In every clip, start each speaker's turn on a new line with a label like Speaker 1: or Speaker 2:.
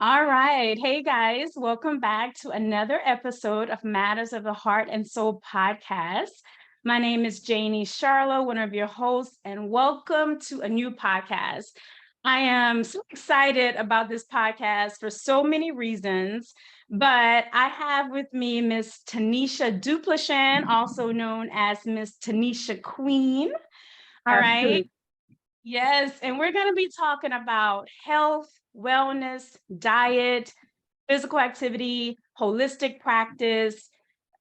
Speaker 1: All right. Hey guys, welcome back to another episode of Matters of the Heart and Soul podcast. My name is Janie Charlo, one of your hosts, and welcome to a new podcast. I am so excited about this podcast for so many reasons, but I have with me Miss Tanisha Duplechain, also known as Miss Tanisha Queen. All right.
Speaker 2: Absolutely.
Speaker 1: Yes, and we're going to be talking about health, wellness, diet, physical activity, holistic practice,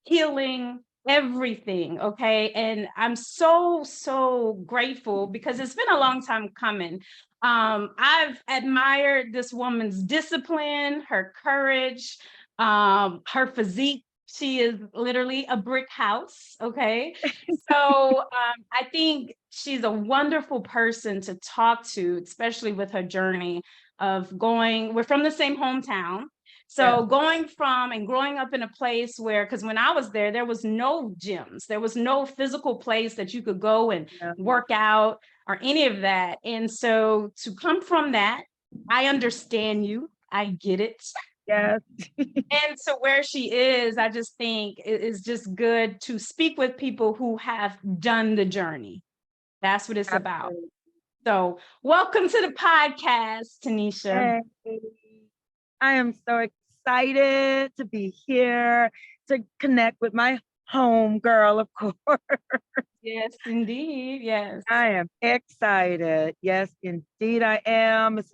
Speaker 1: healing, everything. Okay. And I'm so grateful because it's been a long time coming. I've admired this woman's discipline, her courage, her physique. She is literally a brick house. Okay. So I think she's a wonderful person to talk to, especially with her journey of going, we're from the same hometown.
Speaker 2: Yeah.
Speaker 1: So going from and growing up in a place where, because when I was there was no gyms, there was no physical place that you could go and
Speaker 2: Yeah.
Speaker 1: work out or any of that. And so to come from that, I understand you. I get it.
Speaker 2: Yes.
Speaker 1: And so where she is, I just think it is just good to speak with people who have done the journey. That's what it's about.
Speaker 2: Absolutely.
Speaker 1: So welcome to the podcast, Tanisha.
Speaker 2: Hey, I am so excited to be here to connect with my home girl, of course.
Speaker 1: Yes, indeed. Yes.
Speaker 2: I am excited. Yes, indeed I am. Let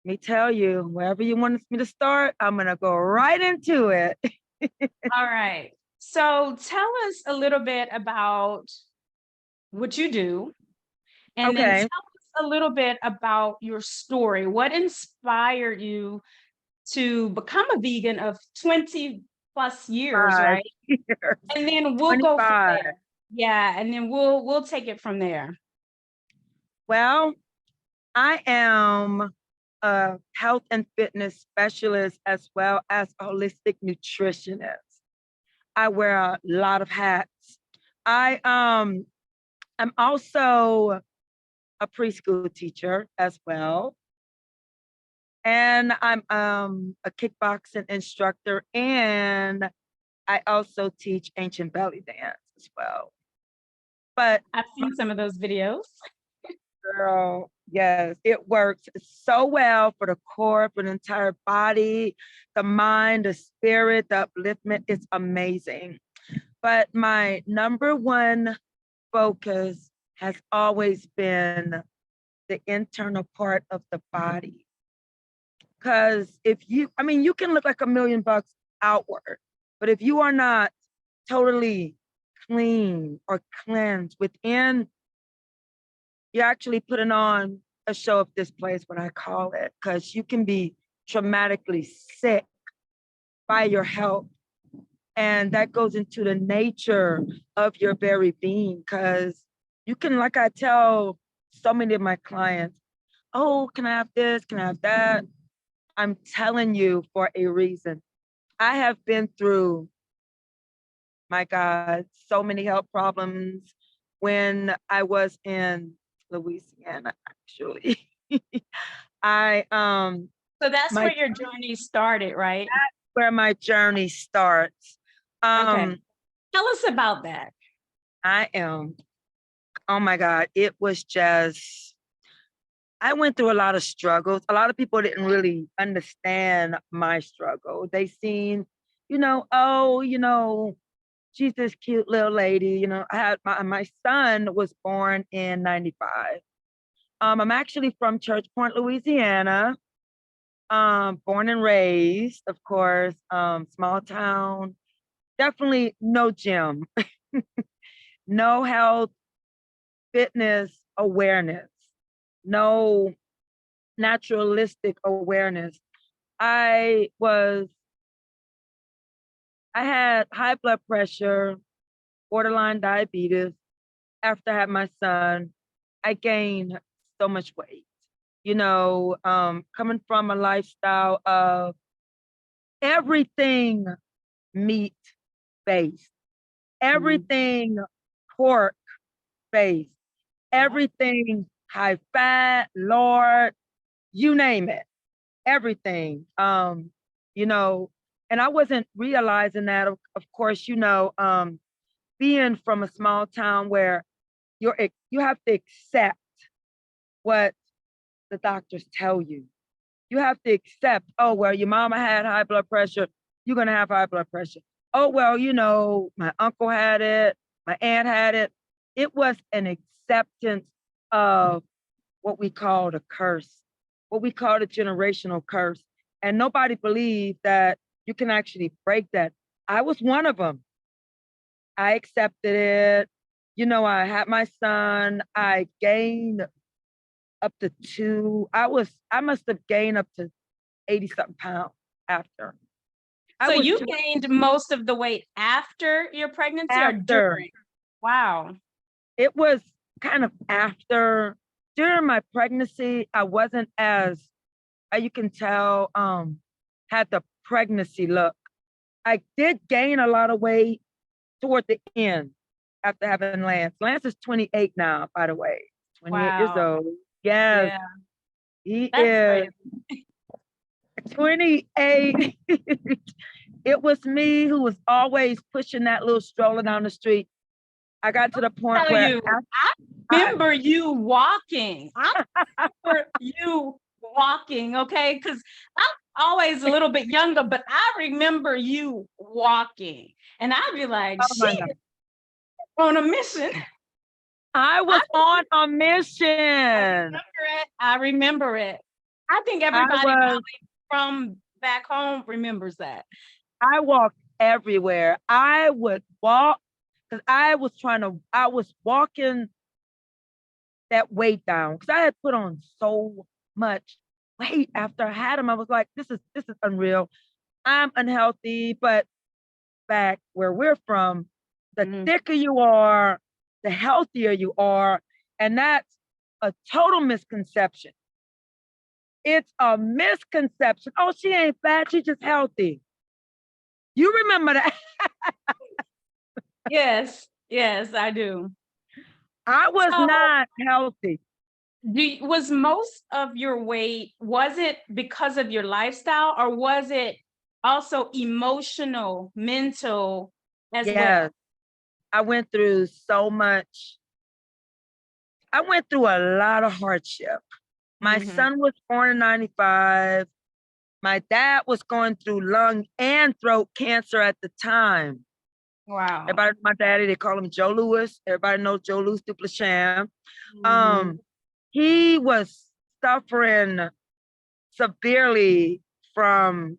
Speaker 2: me tell you, wherever you want me to start, I'm gonna go right into it.
Speaker 1: All right. So tell us a little bit about what you do, and then tell
Speaker 2: Okay.
Speaker 1: us a little bit about your story. What inspired you to become a vegan of 20 plus years,
Speaker 2: 5
Speaker 1: right?
Speaker 2: years.
Speaker 1: And then we'll go from
Speaker 2: 25.
Speaker 1: there. Yeah, and then we'll take it from there.
Speaker 2: Well, I am a health and fitness specialist as well as a holistic nutritionist. I wear a lot of hats. I'm also a preschool teacher as well. And I'm a kickboxing instructor, and I also teach ancient belly dance as well. But
Speaker 1: I've
Speaker 2: my
Speaker 1: seen some of those videos.
Speaker 2: girl, yes, it works so well for the core, for the entire body, the mind, the spirit, the upliftment. It's amazing. But my number one focus has always been the internal part of the body. Because you can look like $1,000,000 outward, but if you are not totally clean or cleansed within, you're actually putting on a show of display is what I call it, because you can be traumatically sick by your health. And that goes into the nature of your very being, because you can, like I tell so many of my clients, oh, can I have this? Can I have that? I'm telling you for a reason. I have been through, my God, so many health problems when I was in Louisiana, actually. I
Speaker 1: So that's
Speaker 2: my
Speaker 1: where your journey started, right?
Speaker 2: where my journey starts.
Speaker 1: Okay.
Speaker 2: Um,
Speaker 1: Tell us about that.
Speaker 2: I am, oh my God, it was just, I went through a lot of struggles. A lot of people didn't really understand my struggle. They seen, oh, she's this cute little lady. I had my son was born in 95. I'm actually from Church Point, Louisiana. Born and raised, of course, small town. Definitely no gym, no health, fitness awareness, no naturalistic awareness. I was, I had high blood pressure, borderline diabetes. After I had my son, I gained so much weight. Coming from a lifestyle of everything meat based,
Speaker 1: Mm.
Speaker 2: everything pork based,
Speaker 1: Yep.
Speaker 2: everything high fat, lard, you name it. everything. You know, and I wasn't realizing that, of course, being from a small town where you have to accept what the doctors tell you. You have to accept, oh, well, your mama had high blood pressure, you're going to have high blood pressure. Oh, well, my uncle had it, my aunt had it. It was an acceptance of what we call the curse, what we call the generational curse. And nobody believed that you can actually break that. I was one of them. I accepted it. I had my son. I gained up to I must have gained up to 80 something pounds after. I
Speaker 1: So
Speaker 2: was
Speaker 1: you gained most of the weight after your pregnancy or
Speaker 2: after.
Speaker 1: during? Wow.
Speaker 2: It was kind of after. During my pregnancy, I wasn't as you can tell, had the pregnancy look. I did gain a lot of weight toward the end after having Lance. Lance is 28 now, by the way. 28 years
Speaker 1: Wow.
Speaker 2: old. Yes,
Speaker 1: Yeah,
Speaker 2: he
Speaker 1: that's
Speaker 2: is
Speaker 1: crazy.
Speaker 2: 28. It was me who was always pushing that little stroller down the street. I got to the point
Speaker 1: Tell
Speaker 2: where
Speaker 1: you, I remember you walking. I remember you walking, okay? Because I'm always a little bit younger, but I remember you walking. And I'd be like,
Speaker 2: oh
Speaker 1: she
Speaker 2: my God,
Speaker 1: on a mission.
Speaker 2: I
Speaker 1: I
Speaker 2: was on a
Speaker 1: remember
Speaker 2: mission.
Speaker 1: it. I remember it. I think
Speaker 2: I
Speaker 1: everybody
Speaker 2: was,
Speaker 1: probably from back home remembers that.
Speaker 2: I walked everywhere. I would walk because I was walking that weight down because I had put on so much weight after I had him. I was like, this is unreal. I'm unhealthy, but back where we're from, the
Speaker 1: Mhm.
Speaker 2: thicker you are, the healthier you are. And that's a total misconception. It's a misconception. Oh, she ain't fat, she's just healthy. You remember that?
Speaker 1: Yes, yes, I do.
Speaker 2: I was
Speaker 1: So
Speaker 2: not healthy.
Speaker 1: was most of your weight, was it because of your lifestyle or was it also emotional, mental as
Speaker 2: Yes,
Speaker 1: well?
Speaker 2: I went through so much. I went through a lot of hardship. My
Speaker 1: Hmm.
Speaker 2: son was born in 95. My dad was going through lung and throat cancer at the time.
Speaker 1: Wow.
Speaker 2: Everybody, my daddy, they call him Joe Louis. Everybody knows Joe Louis Duplechain.
Speaker 1: Hmm.
Speaker 2: Um, he was suffering severely from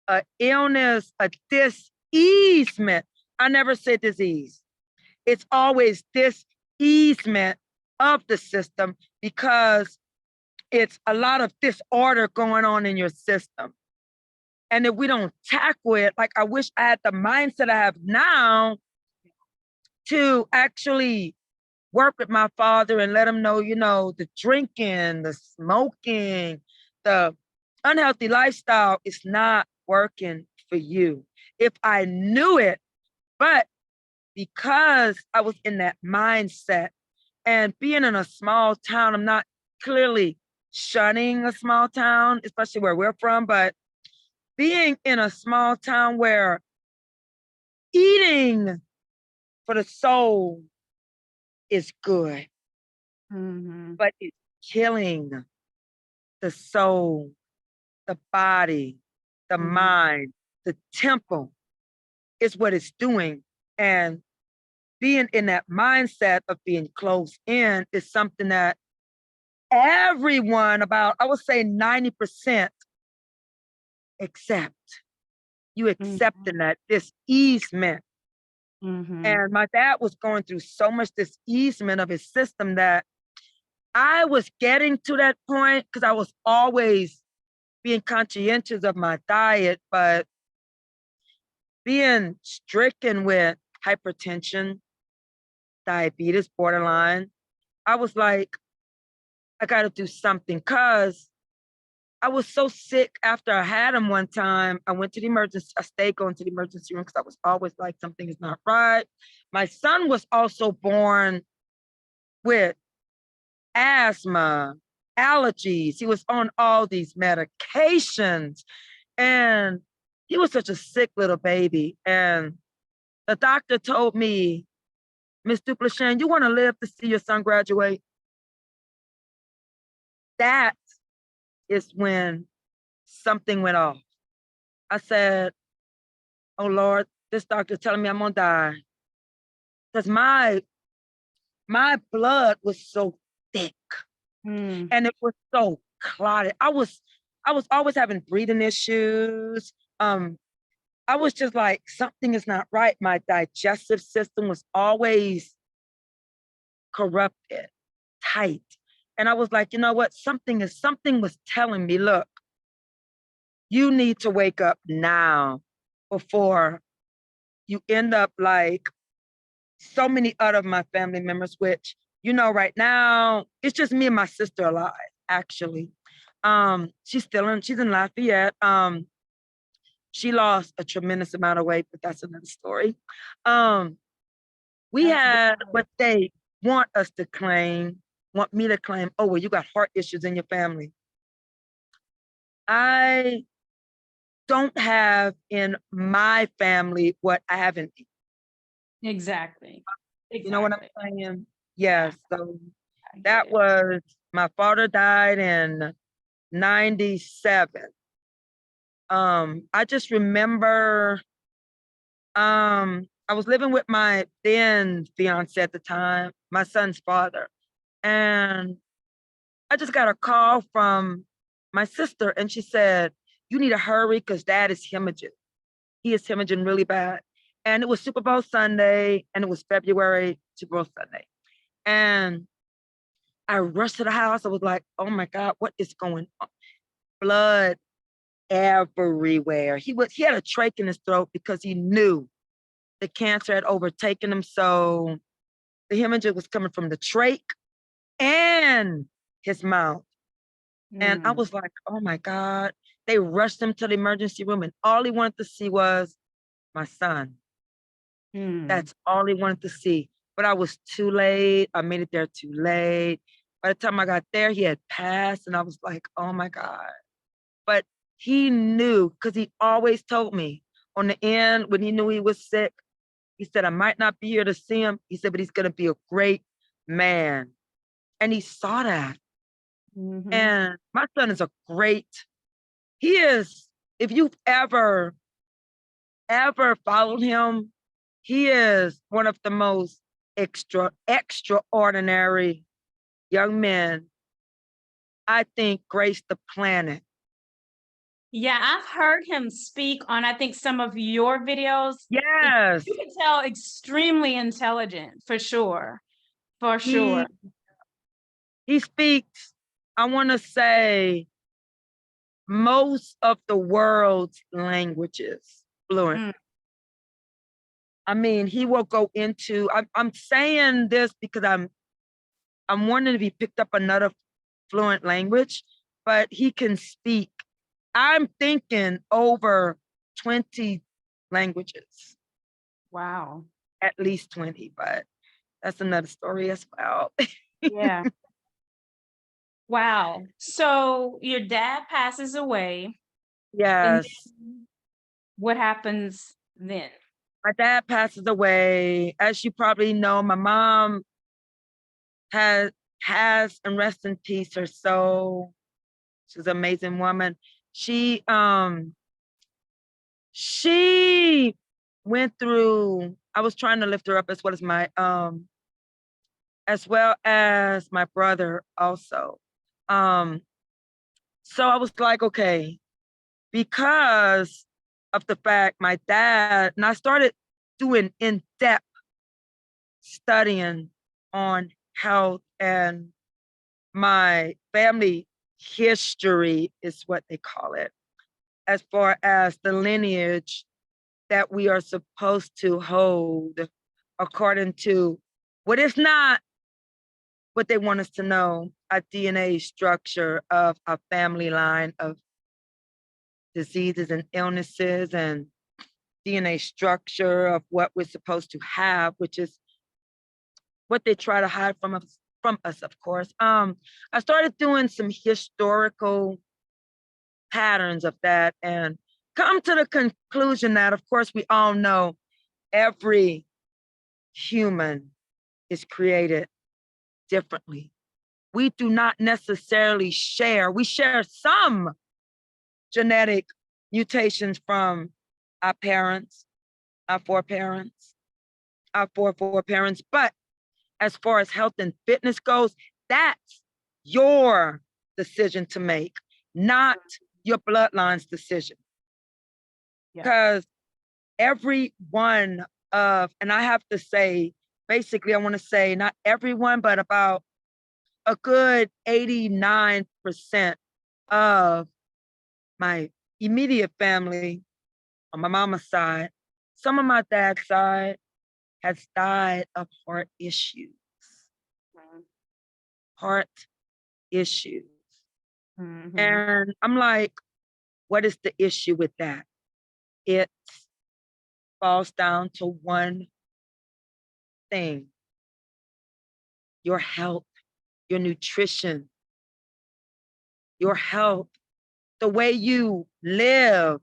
Speaker 2: a illness, a diseasement. I never said disease. It's always diseasement of the system because it's a lot of disorder going on in your system. And if we don't tackle it, like I wish I had the mindset I have now to actually work with my father and let him know, the drinking, the smoking, the unhealthy lifestyle is not working for you. If I knew it, but because I was in that mindset and being in a small town, I'm not clearly shunning a small town, especially where we're from, but being in a small town where eating for the soul is good,
Speaker 1: Hmm.
Speaker 2: but it's killing the soul, the body, the
Speaker 1: Hmm.
Speaker 2: mind, the temple is what it's doing. And being in that mindset of being closed in is something that everyone, about, I would say 90%, accept. You accepting that this easement.
Speaker 1: Hmm.
Speaker 2: And my dad was going through so much this easement of his system that I was getting to that point because I was always being conscientious of my diet, but being stricken with hypertension, diabetes, borderline, I was like, I got to do something because I was so sick after I had him one time. I went to the emergency. I stayed going to the emergency room because I was always like, something is not right. My son was also born with asthma allergies. He was on all these medications. And he was such a sick little baby. And the doctor told me, Miss Duplechain, you want to live to see your son graduate? That is when something went off. I said, oh Lord, this doctor telling me I'm gonna die. Because my blood was so thick and it was so clotted. I was always having breathing issues. I was just like, something is not right. My digestive system was always corrupted, tight. And I was like, you know what? Something was telling me, look, you need to wake up now before you end up like so many other of my family members, which, right now, it's just me and my sister alive, actually. She's in Lafayette. She lost a tremendous amount of weight, but that's another story. We had what they want me to claim, oh, well, you got heart issues in your family. I don't have in my family what I haven't.
Speaker 1: Exactly.
Speaker 2: You know what I'm saying? Yes. So that was, my father died in 97. I just remember, I was living with my then fiance at the time, my son's father, and I just got a call from my sister, and she said, you need to hurry because dad is hemorrhaging. He is hemorrhaging really bad. And it was Super Bowl Sunday, and it was February, Super Bowl Sunday. And I rushed to the house. I was like, oh my God, what is going on? Blood everywhere. He had a trach in his throat because he knew the cancer had overtaken him. So the hemorrhage was coming from the trach and his mouth. And I was like, oh my God. They rushed him to the emergency room, and all he wanted to see was my son. That's all he wanted to see. But I was too late. I made it there too late. By the time I got there, he had passed, and I was like, oh my God. But he knew, because he always told me on the end when he knew he was sick, he said, I might not be here to see him. He said, but he's going to be a great man. And he saw that. And my son is he is, if you've ever followed him, he is one of the most extraordinary young men, I think, graced the planet.
Speaker 1: Yeah, I've heard him speak on, I think, some of your videos.
Speaker 2: Yes.
Speaker 1: You can tell extremely intelligent, for sure. For sure.
Speaker 2: He speaks, I want to say, most of the world's languages fluent. I mean, he will go into, I'm saying this because I'm wanting to be picked up another fluent language, but he can speak, I'm thinking, over 20 languages.
Speaker 1: Wow.
Speaker 2: At least 20, but that's another story as well.
Speaker 1: Yeah. Wow. So your dad passes away.
Speaker 2: Yes.
Speaker 1: And what happens then?
Speaker 2: My dad passes away. As you probably know, my mom has, and rest in peace, her soul. She's an amazing woman. She went through, I was trying to lift her up as well as my brother also. So I was like, okay, because of the fact my dad, and I started doing in-depth studying on health, and my family history is what they call it, as far as the lineage that we are supposed to hold according to what is not what they want us to know, a DNA structure of a family line of diseases and illnesses, and DNA structure of what we're supposed to have, which is what they try to hide from us from us, of course. I started doing some historical patterns of that and come to the conclusion that, of course, we all know every human is created differently. We do not necessarily share, we share some genetic mutations from our parents, our foreparents, our foreparents. But as far as health and fitness goes, that's your decision to make, not your bloodline's decision. Because every one of, and I have to say, basically, I want to say not everyone, but about a good 89% of my immediate family on my mama's side, some of my dad's side, has died of heart issues. Heart issues. And I'm like, what is the issue with that? It falls down to one thing: your health, your nutrition, your health, the way you live,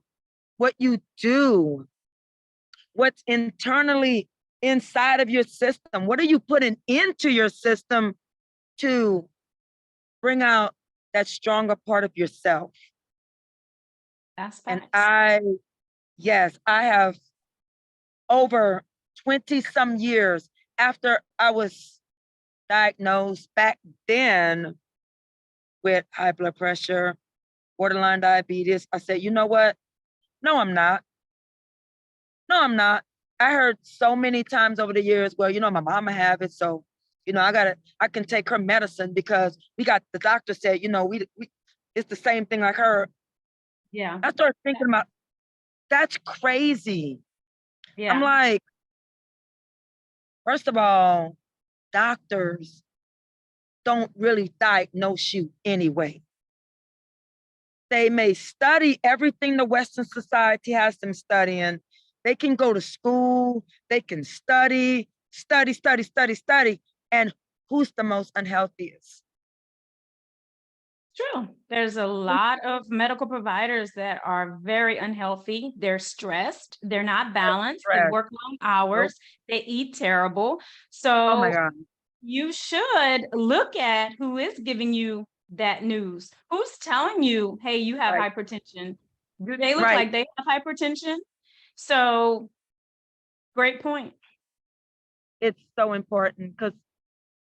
Speaker 2: what you do, what's internally inside of your system. What are you putting into your system to bring out that stronger part of yourself?
Speaker 1: That's
Speaker 2: And
Speaker 1: facts.
Speaker 2: yes, I have over 20 some years after I was diagnosed back then with high blood pressure, borderline diabetes. I said, you know what? No, I'm not. No, I'm not. I heard so many times over the years, well, my mama have it, so I can take her medicine because the doctor said, we it's the same thing like her.
Speaker 1: Yeah.
Speaker 2: I started thinking about, that's crazy.
Speaker 1: Yeah.
Speaker 2: I'm like, first of all, doctors don't really diagnose you anyway. They may study everything the Western society has them studying. They can go to school, they can study. And who's the most unhealthiest?
Speaker 1: True. There's a lot of medical providers that are very unhealthy. They're stressed. They're not balanced. They
Speaker 2: Stress.
Speaker 1: work long
Speaker 2: Nope.
Speaker 1: hours. They eat terrible.
Speaker 2: Oh my
Speaker 1: So
Speaker 2: God.
Speaker 1: you should look at who is giving you that news. Who's telling you, hey, you have
Speaker 2: Right.
Speaker 1: hypertension? Do they look
Speaker 2: Right.
Speaker 1: like they have hypertension? So great point.
Speaker 2: It's so important because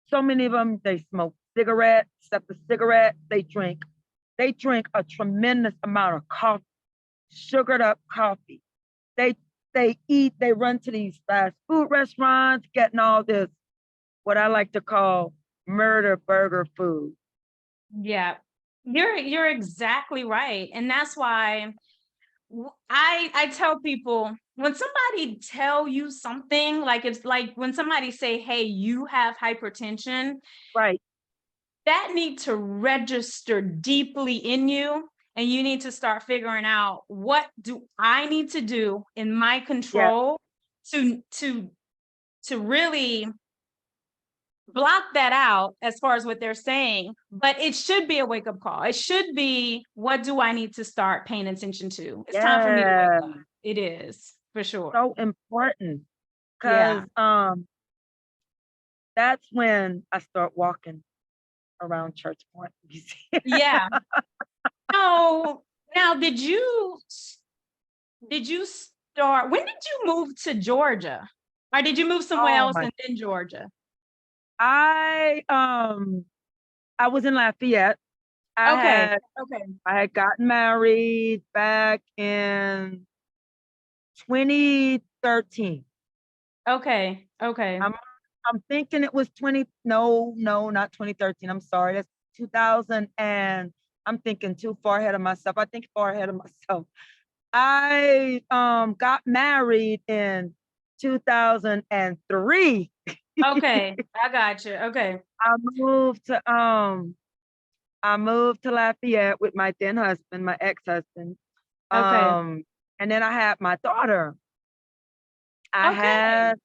Speaker 2: so many of them, they smoke cigarettes. After cigarettes, they drink. They drink a tremendous amount of coffee, sugared up coffee. They run to these fast food restaurants, getting all this, what I like to call murder burger food.
Speaker 1: Yeah. You're exactly right. And that's why I tell people, when somebody tell you something, like it's like when somebody say, hey, you have hypertension,
Speaker 2: Right.
Speaker 1: that need to register deeply in you, and you need to start figuring out, what do I need to do in my
Speaker 2: Yeah.
Speaker 1: control to really block that out as far as what they're saying. But it should be a wake-up call. It should be, what do I need to start paying attention to? It's time for me to
Speaker 2: Yeah.
Speaker 1: wake up. It is, for sure.
Speaker 2: So important because
Speaker 1: Yeah.
Speaker 2: that's when I start walking around Church Point.
Speaker 1: Yeah. So now, did you start, when did you move to Georgia? Or did you move somewhere
Speaker 2: Oh
Speaker 1: else
Speaker 2: my!
Speaker 1: and then Georgia?
Speaker 2: I was in Lafayette. I
Speaker 1: Okay.
Speaker 2: had
Speaker 1: Okay.
Speaker 2: I had gotten married back in 2013.
Speaker 1: Okay. Okay.
Speaker 2: I'm thinking it was 20. No, not 2013. I'm sorry. That's 2000, and I'm thinking too far ahead of myself. I think far ahead of myself. I got married in 2003.
Speaker 1: Okay. I got you. Okay.
Speaker 2: I moved to Lafayette with my then husband, my ex-husband.
Speaker 1: Okay.
Speaker 2: And then I had my daughter. I
Speaker 1: Okay.
Speaker 2: had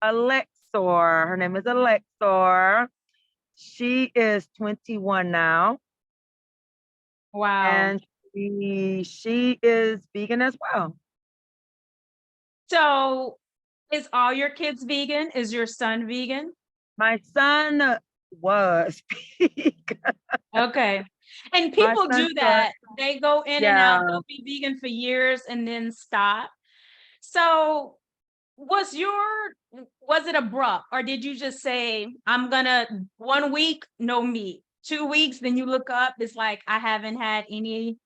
Speaker 2: Alexor. Her name is Alexor. She is 21 now,
Speaker 1: Wow.
Speaker 2: and she is vegan as well.
Speaker 1: So is all your kids vegan? Is your son vegan?
Speaker 2: My son was vegan.
Speaker 1: Okay. And
Speaker 2: My
Speaker 1: people
Speaker 2: son
Speaker 1: do
Speaker 2: started,
Speaker 1: that. They go in and
Speaker 2: yeah,
Speaker 1: out. They'll be vegan for years and then stop. So was it abrupt, or did you just say, I'm gonna 1 week, no meat, 2 weeks, then you look up, it's like, I haven't had any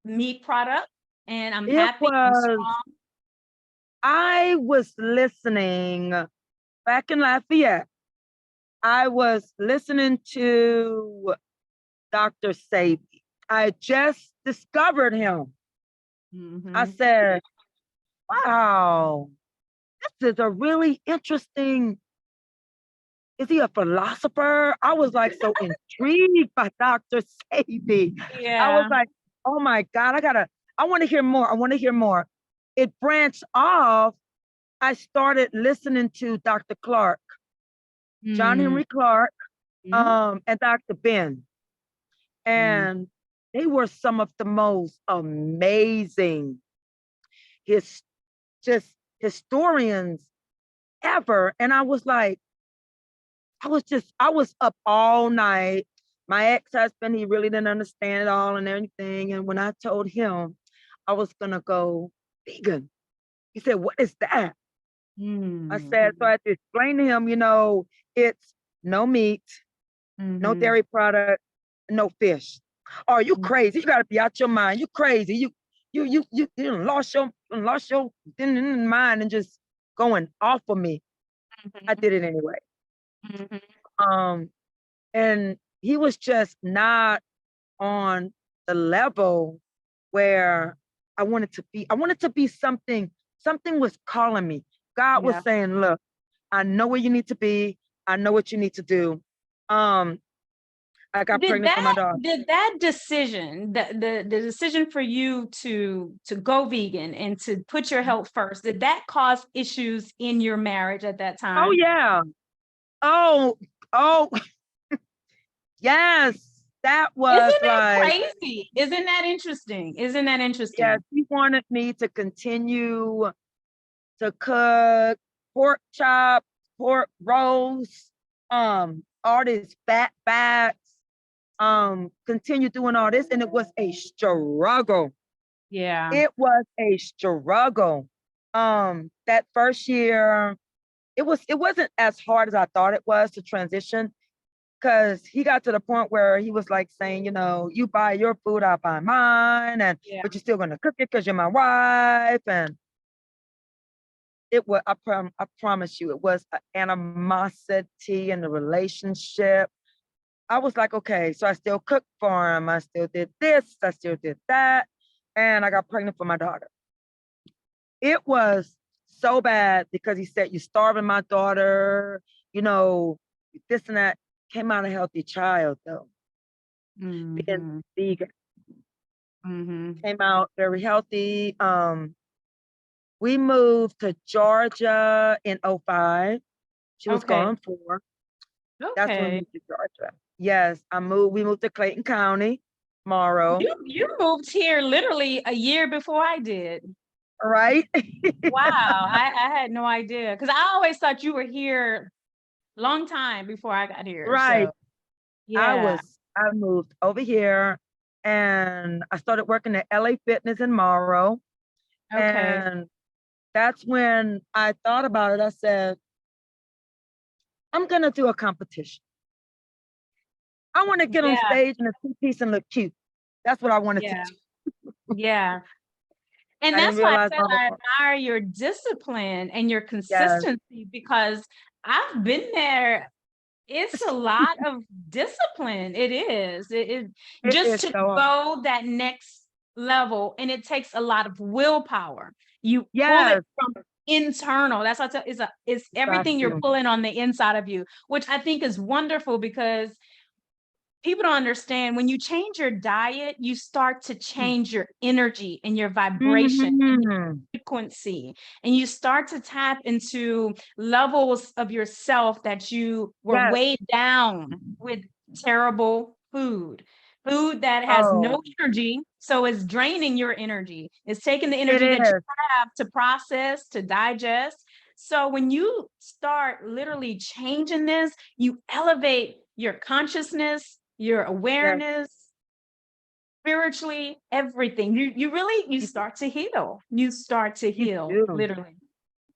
Speaker 1: meat product and I'm
Speaker 2: it
Speaker 1: happy, I'm
Speaker 2: was,
Speaker 1: strong.
Speaker 2: I was listening back in Lafayette. I was listening to Dr. Sabi. I just discovered him. I
Speaker 1: Mhm.
Speaker 2: said, wow, this is a really interesting. Is he a philosopher? I was like so intrigued by Dr. Sabi. I was
Speaker 1: Yeah.
Speaker 2: like, oh my God, I want to hear more. I want to hear more. It branched off. I started listening to Dr. Clark, John
Speaker 1: Mhm.
Speaker 2: Henry Clark, and Dr. Ben.
Speaker 1: Mhm.
Speaker 2: And they were some of the most amazing his just historians ever. And I was like, I was up all night. My ex-husband, he really didn't understand it all and everything. And when I told him I was gonna go vegan, he said, what is that? I said, so I
Speaker 1: Mhm.
Speaker 2: had to explain to him, it's no meat, no
Speaker 1: Mhm.
Speaker 2: dairy product, no fish. Oh, you crazy. You gotta be out your mind. You crazy. You done lost your mind and just going off of me. I
Speaker 1: Mhm.
Speaker 2: did it anyway.
Speaker 1: Mhm.
Speaker 2: Um, and he was just not on the level where I wanted to be. I wanted to be something was calling me. God was
Speaker 1: Yeah.
Speaker 2: saying, look, I know where you need to be. I know what you need to do. Um, I got
Speaker 1: Did
Speaker 2: pregnant for my
Speaker 1: that
Speaker 2: daughter.
Speaker 1: did that decision, the decision for you to go vegan and to put your health first, did that cause issues in your marriage at that
Speaker 2: Oh
Speaker 1: time?
Speaker 2: yeah. Oh, oh, yes. That
Speaker 1: Isn't
Speaker 2: was
Speaker 1: that
Speaker 2: like,
Speaker 1: crazy? Isn't that interesting? Isn't that
Speaker 2: yes,
Speaker 1: interesting?
Speaker 2: he wanted me to continue to cook pork chop, pork roast, all this fat fats, continue doing all this. And it was a struggle.
Speaker 1: Yeah.
Speaker 2: It was a struggle. That first year, it wasn't as hard as I thought it was to transition because he got to the point where he was like saying, you buy your food, I buy mine, and
Speaker 1: Yeah.
Speaker 2: but you're still gonna cook it because you're my wife. And it was I promise you, it was an animosity in the relationship. I was like, okay, so I still cooked for him. I still did this, I still did that, and I got pregnant for my daughter. It was so bad because he said, you're starving my daughter, you know, this and that. Came out a healthy child though, being
Speaker 1: Mhm.
Speaker 2: vegan.
Speaker 1: Mhm.
Speaker 2: Came out very healthy. We moved to Georgia in '05. She was
Speaker 1: Okay.
Speaker 2: gone for. That's when we
Speaker 1: Okay.
Speaker 2: moved to Georgia. Yes, we moved to Clayton County, Morrow,
Speaker 1: You moved here literally a year before I did.
Speaker 2: right?
Speaker 1: Wow, I had no idea because I always thought you were here long time before I got here.
Speaker 2: Right.
Speaker 1: So yeah.
Speaker 2: I moved over here and I started working at LA Fitness in Morrow.
Speaker 1: Okay.
Speaker 2: And that's when I thought about it. I said, I'm going to do a competition. I want to get on
Speaker 1: Yeah.
Speaker 2: stage in a two-piece and look cute. That's what I wanted to
Speaker 1: Yeah.
Speaker 2: do.
Speaker 1: Yeah. And
Speaker 2: I didn't
Speaker 1: that's why I
Speaker 2: realize
Speaker 1: said
Speaker 2: all
Speaker 1: I
Speaker 2: the,
Speaker 1: admire your discipline and your
Speaker 2: yes,
Speaker 1: consistency because I've been there. It's a lot of discipline. It is. It
Speaker 2: it
Speaker 1: just
Speaker 2: is
Speaker 1: to
Speaker 2: so hard.
Speaker 1: go that next level, and it takes a lot of willpower. You pull it
Speaker 2: Yes,
Speaker 1: from internal. That's what it's
Speaker 2: got
Speaker 1: everything you're
Speaker 2: to.
Speaker 1: pulling on the inside of you, which I think is wonderful because people don't understand when you change your diet, you start to change your energy and your vibration and
Speaker 2: Mhm.
Speaker 1: frequency, and you start to tap into levels of yourself that you were
Speaker 2: Yes.
Speaker 1: weighed down with terrible food that has no
Speaker 2: Oh,
Speaker 1: energy. So it's draining your energy. It's taking the
Speaker 2: it
Speaker 1: energy that you
Speaker 2: is.
Speaker 1: have to process, to digest. So when you start literally changing this, you elevate your consciousness, your
Speaker 2: Yes,
Speaker 1: awareness, spiritually, everything. You really you
Speaker 2: you,
Speaker 1: start to heal. You start to
Speaker 2: you
Speaker 1: heal,
Speaker 2: do.
Speaker 1: literally.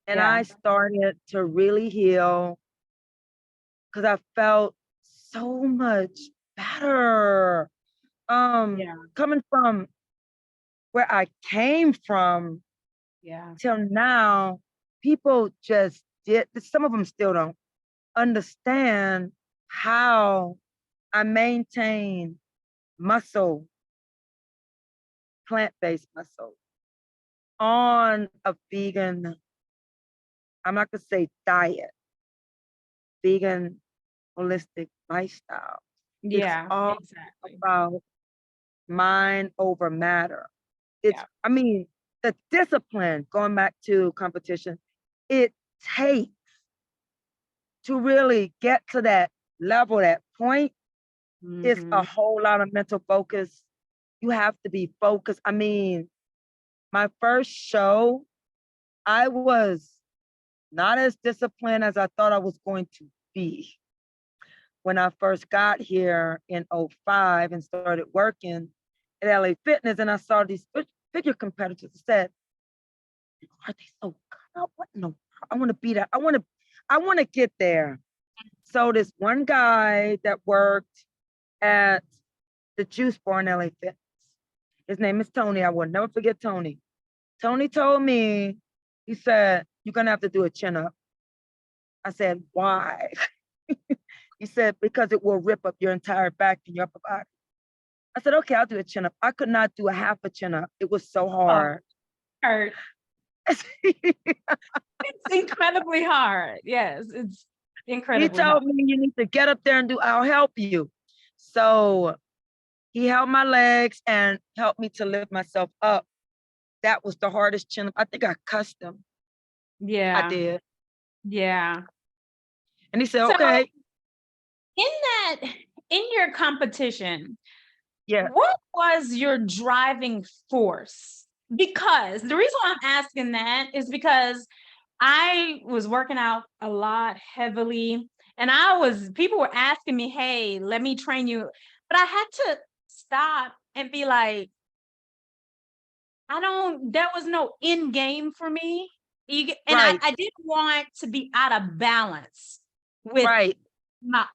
Speaker 2: And
Speaker 1: Yeah.
Speaker 2: I started to really heal because I felt so much better.
Speaker 1: Yeah.
Speaker 2: Coming from where I came from
Speaker 1: Yeah.
Speaker 2: till now, people just did, some of them still don't understand how I maintain muscle, plant-based muscle on a vegan, I'm not gonna say diet, vegan, holistic lifestyle. It's
Speaker 1: Yeah,
Speaker 2: all
Speaker 1: exactly.
Speaker 2: about mind over matter. It's,
Speaker 1: Yeah.
Speaker 2: I mean, the discipline, going back to competition, it takes to really get to that level, that point, is a
Speaker 1: Mhm.
Speaker 2: whole lot of mental focus. You have to be focused. I mean, my first show, I was not as disciplined as I thought I was going to be. When I first got here in '05 and started working at LA Fitness, and I saw these figure competitors, I said, are they so good? What no, I want to be that. I want to get there. So this one guy that worked at the juice bar in LA Fitness, his name is Tony. I will never forget Tony. Tony told me, he said, you're gonna have to do a chin up. I said, why? He said, because it will rip up your entire back and your upper body. I said, okay, I'll do a chin up. I could not do a half a chin up. It was so
Speaker 1: Oh,
Speaker 2: hard.
Speaker 1: hurt. It's incredibly hard. Yes, it's
Speaker 2: He
Speaker 1: incredibly hard.
Speaker 2: told me you need to get up there and do, I'll help you. So he held my legs and helped me to lift myself up. That was the hardest chin up. I think I cussed him. I
Speaker 1: Yeah.
Speaker 2: did.
Speaker 1: Yeah.
Speaker 2: And he said,
Speaker 1: So
Speaker 2: okay,
Speaker 1: in that, in your competition,
Speaker 2: yeah,
Speaker 1: what was your driving force? Because the reason why I'm asking that is because I was working out a lot heavily, and people were asking me, hey, let me train you. But I had to stop and be like, there was no end game for me. And
Speaker 2: right,
Speaker 1: I didn't want to be out of balance with
Speaker 2: right.
Speaker 1: the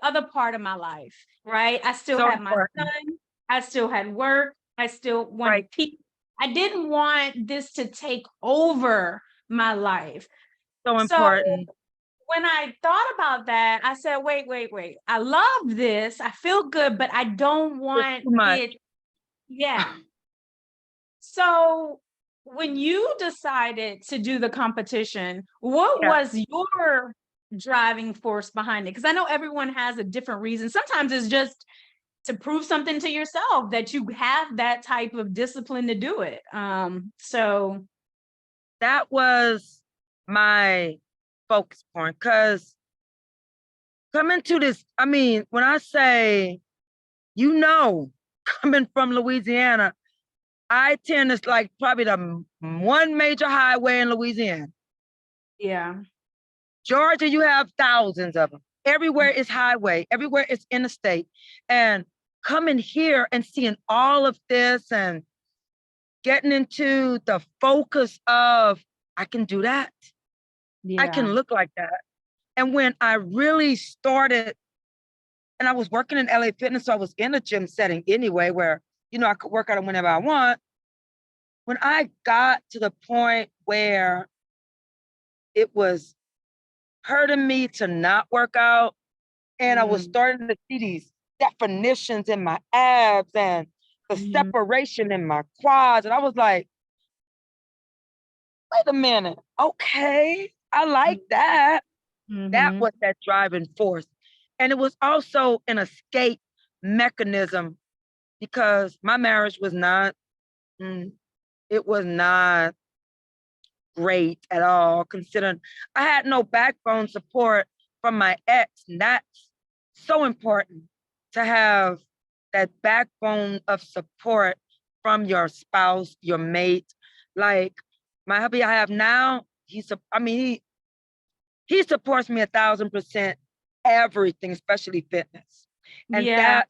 Speaker 1: other part of my life, right? I still
Speaker 2: So
Speaker 1: had my
Speaker 2: important.
Speaker 1: son, I still had work, I still wanted
Speaker 2: Right.
Speaker 1: people. I didn't want this to take over my life.
Speaker 2: So
Speaker 1: So
Speaker 2: important.
Speaker 1: when I thought about that, I said, wait. I love this. I feel good, but I don't
Speaker 2: It's
Speaker 1: want
Speaker 2: too much.
Speaker 1: it. Yeah. So when you decided to do the competition, what
Speaker 2: Yeah,
Speaker 1: was your driving force behind it? Because I know everyone has a different reason. Sometimes it's just to prove something to yourself that you have that type of discipline to do it. So
Speaker 2: that was my focus point. Because coming to this, I mean, when I say, coming from Louisiana, I-10 is like probably the one major highway in Louisiana.
Speaker 1: yeah.
Speaker 2: Georgia, you have thousands of them. Everywhere is highway, everywhere is interstate. And coming here and seeing all of this and getting into the focus of, I can do that. I
Speaker 1: Yeah.
Speaker 2: can look like that. And when I really started, and I was working in LA Fitness, so I was in a gym setting anyway, where, I could work out whenever I want. When I got to the point where it was hurting me to not work out, and I was
Speaker 1: Mm,
Speaker 2: starting to see these definitions in my abs and the
Speaker 1: mhm,
Speaker 2: separation in my quads, and I was like, wait a minute, okay, I like that. That
Speaker 1: mhm.
Speaker 2: was that driving force. And it was also an escape mechanism because my marriage was not, it was not. great at all, considering I had no backbone support from my ex. And that's so important to have that backbone of support from your spouse, your mate. Like my hubby I have now, he supports me 1,000% everything, especially fitness. And
Speaker 1: Yeah.
Speaker 2: that,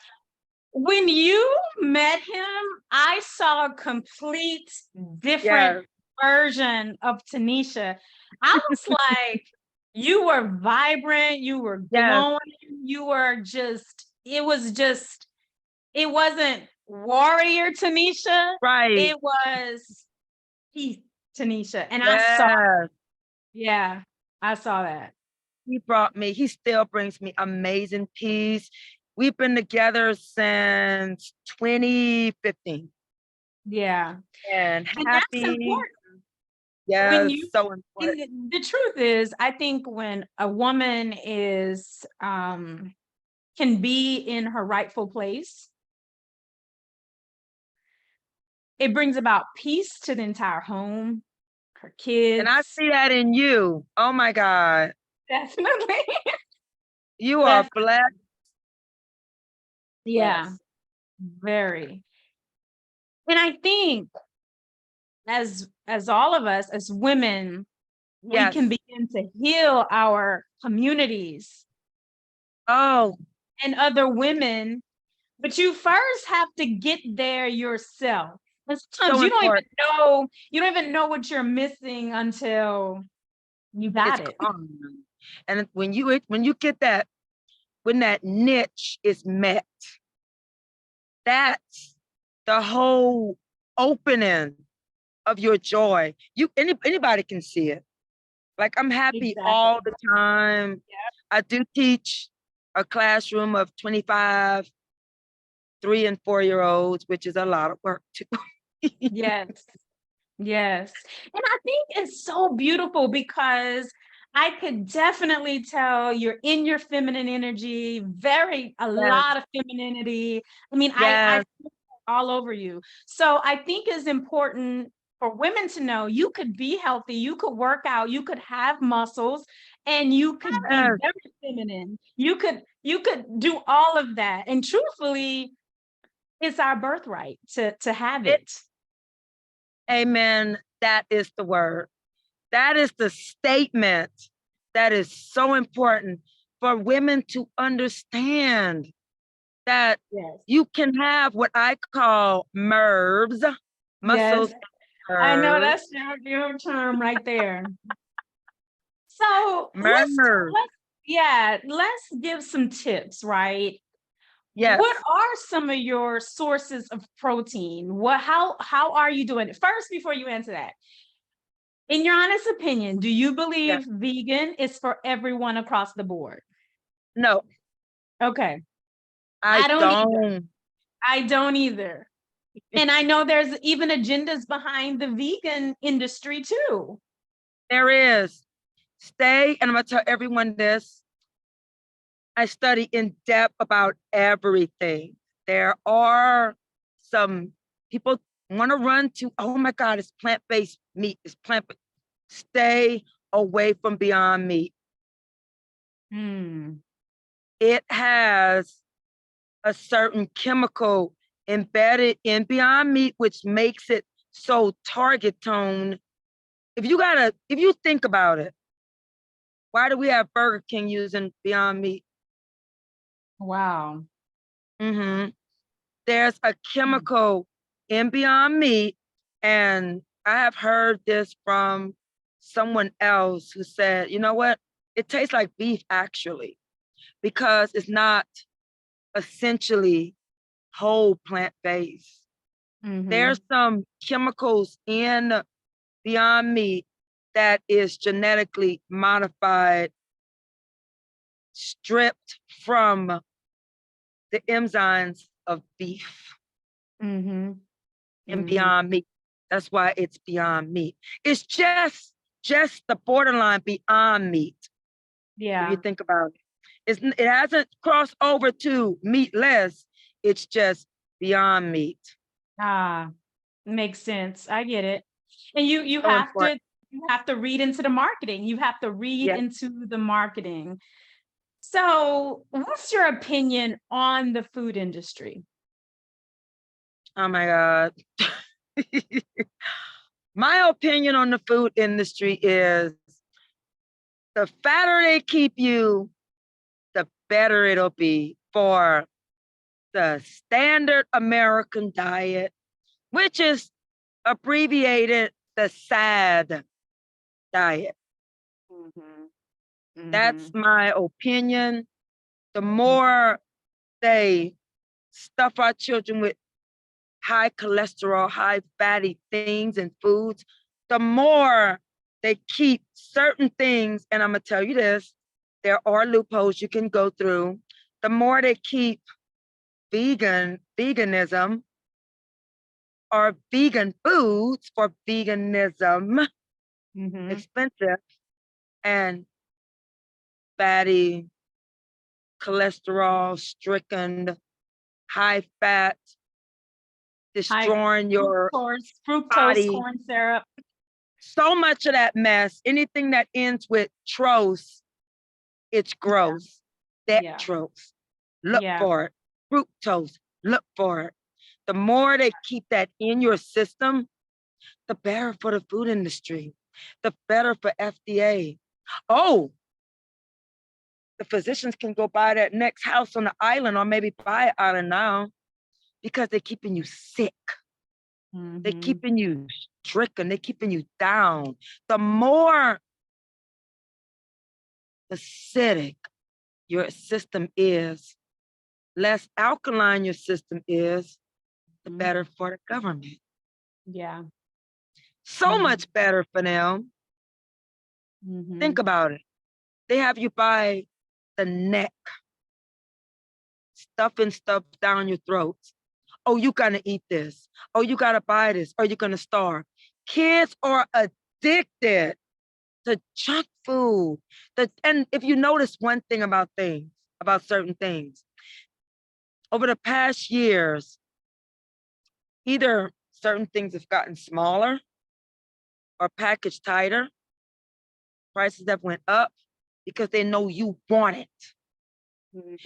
Speaker 1: When you met him, I saw a complete
Speaker 2: yeah,
Speaker 1: different version of Tanisha. I was like, you were vibrant, you were
Speaker 2: yes,
Speaker 1: glowing, you were it wasn't warrior Tanisha,
Speaker 2: right.
Speaker 1: it was peace Tanisha. And
Speaker 2: Yes.
Speaker 1: yeah, I saw that.
Speaker 2: He still brings me amazing peace. We've been together since 2015
Speaker 1: Yeah.
Speaker 2: and
Speaker 1: And that's
Speaker 2: happy.
Speaker 1: important. When
Speaker 2: Yes,
Speaker 1: you
Speaker 2: so important.
Speaker 1: and the truth is, I think when a woman is can be in her rightful place, it brings about peace to the entire home, her
Speaker 2: And I
Speaker 1: kids.
Speaker 2: see that in you. Oh my God.
Speaker 1: Definitely.
Speaker 2: You are
Speaker 1: Definitely.
Speaker 2: blessed.
Speaker 1: Yeah,
Speaker 2: Blessed.
Speaker 1: very. And I think as all of us as women, we can
Speaker 2: Yes.
Speaker 1: begin to heal our communities
Speaker 2: Oh,
Speaker 1: and other women. But you first have to get there yourself. And sometimes
Speaker 2: so important.
Speaker 1: you don't even know what you're missing until you
Speaker 2: It's
Speaker 1: got it.
Speaker 2: gone. And when you get that, when that niche is met, that's the whole opening of your joy. Anybody can see it. Like I'm happy all
Speaker 1: Exactly.
Speaker 2: the time. I do teach a classroom of 25 3 and 4 year olds, which is a lot of work too.
Speaker 1: Yes. Yes. And I think it's so beautiful because I could definitely tell you're in your feminine energy, a
Speaker 2: Yes,
Speaker 1: lot of femininity. I mean, I
Speaker 2: yes,
Speaker 1: feel it all over you. So I think it's important for women to know you could be healthy, you could work out, you could have muscles, and you could be
Speaker 2: yes.
Speaker 1: very feminine. You could do all of that. And truthfully, it's our birthright to have
Speaker 2: It,
Speaker 1: it.
Speaker 2: amen. That is the word. That is the statement that is so important for women to understand that
Speaker 1: Yes.
Speaker 2: you can have what I call MERVs,
Speaker 1: Yes.
Speaker 2: muscles
Speaker 1: I know
Speaker 2: and
Speaker 1: that's your term right there. So
Speaker 2: MERVs.
Speaker 1: let's give some tips, right? What
Speaker 2: Yes.
Speaker 1: are some of your sources of protein? How are you doing it? First, before you answer that, in your honest opinion, do you
Speaker 2: Yes.
Speaker 1: believe vegan is for everyone across the board?
Speaker 2: No,
Speaker 1: Okay.
Speaker 2: I
Speaker 1: I don't either.
Speaker 2: don't.
Speaker 1: I don't either. And I know there's even agendas behind the vegan industry too.
Speaker 2: There is. And I'm going to tell everyone this. I study in depth about everything. There are some people want to run to, oh my God, it's plant-based meat. It's plant-based. Stay away from Beyond Meat.
Speaker 1: Hmm.
Speaker 2: It has a certain chemical embedded in Beyond Meat, which makes it so target tone. If you think about it, why do we have Burger King using Beyond Meat?
Speaker 1: Wow.
Speaker 2: Mm-hmm. There's a chemical in Beyond Meat, and I have heard this from someone else who said, you know what? It tastes like beef actually, because it's not essentially whole plant-based. There's
Speaker 1: Mm-hmm.
Speaker 2: some chemicals in Beyond Meat that is genetically modified, stripped from the enzymes of beef
Speaker 1: Mm-hmm.
Speaker 2: and
Speaker 1: Mm-hmm.
Speaker 2: Beyond Meat. That's why it's Beyond Meat. It's just the borderline Beyond Meat, if you
Speaker 1: Yeah.
Speaker 2: think about it. It hasn't crossed over to meatless. It's just Beyond Meat.
Speaker 1: Ah, makes sense. I get it. And
Speaker 2: So important.
Speaker 1: You have to read into the marketing. You have to read
Speaker 2: Yeah.
Speaker 1: into the marketing. So, what's your opinion on the food industry?
Speaker 2: Oh my God. My opinion on the food industry is the fatter they keep you, the better it'll be for the standard American diet, which is abbreviated the SAD diet. That's my opinion. The more they stuff our children with high cholesterol, high fatty things and foods, the more they keep certain things, and I'm gonna tell you this, there are loopholes you can go through. The more they keep veganism or vegan foods for veganism expensive and fatty, cholesterol stricken, high fat,
Speaker 1: High
Speaker 2: destroying your
Speaker 1: fructose
Speaker 2: body.
Speaker 1: corn syrup.
Speaker 2: So much of that mess, anything that ends with trose, it's gross.
Speaker 1: Yeah.
Speaker 2: Dextrose, look
Speaker 1: Yeah.
Speaker 2: for it. Fructose, look for it. The more they keep that in your system, the better for the food industry, the better for FDA. Oh, the physicians can go buy that next house on the island or maybe buy it out of now because they're keeping you sick. They're keeping you stricken. They're keeping you down. The more acidic your system is, less alkaline your system is, the better for the government.
Speaker 1: Yeah.
Speaker 2: So much better for them. Think about it. They have you by the neck, stuffing stuff down your throat. Oh, you gotta eat this. Oh, you gotta buy this, or you're gonna starve. Kids are addicted to junk food. And if you notice one thing about certain things, over the past years, either certain things have gotten smaller or packaged tighter, prices have went up because they know you want it.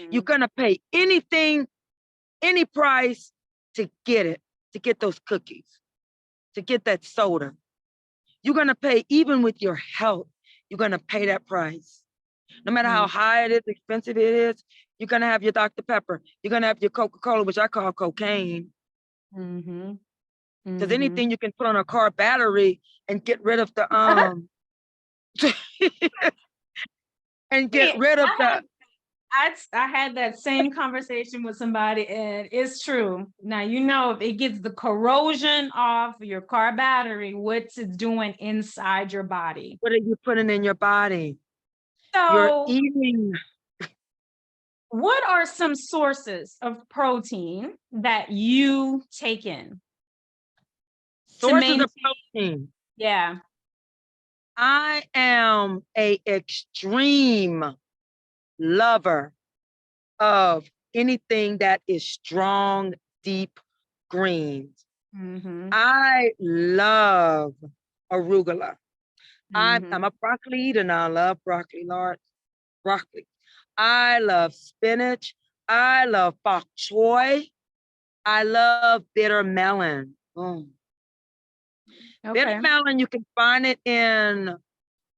Speaker 2: You're gonna pay anything, any price to get it, to get those cookies, to get that soda. You're gonna pay, even with your health, you're gonna pay that price. No matter how high it is, expensive it is, you're gonna have your Dr. Pepper. You're gonna have your Coca-Cola, which I call cocaine. Because anything you can put on a car battery and get rid of the and get rid of the.
Speaker 1: I had that same conversation with somebody, and it's true. Now, if it gets the corrosion off your car battery, what's it doing inside your body?
Speaker 2: What are you putting in your body? You're
Speaker 1: So,
Speaker 2: eating.
Speaker 1: what are some sources of protein that you take in to
Speaker 2: Sources
Speaker 1: maintain?
Speaker 2: of protein.
Speaker 1: Yeah.
Speaker 2: I am a extreme lover of anything that is strong, deep greens. I love arugula. I'm a broccoli eater now. I love broccoli, Lord. Broccoli. I love spinach. I love bok choy. I love bitter melon. Bitter melon, you can find it in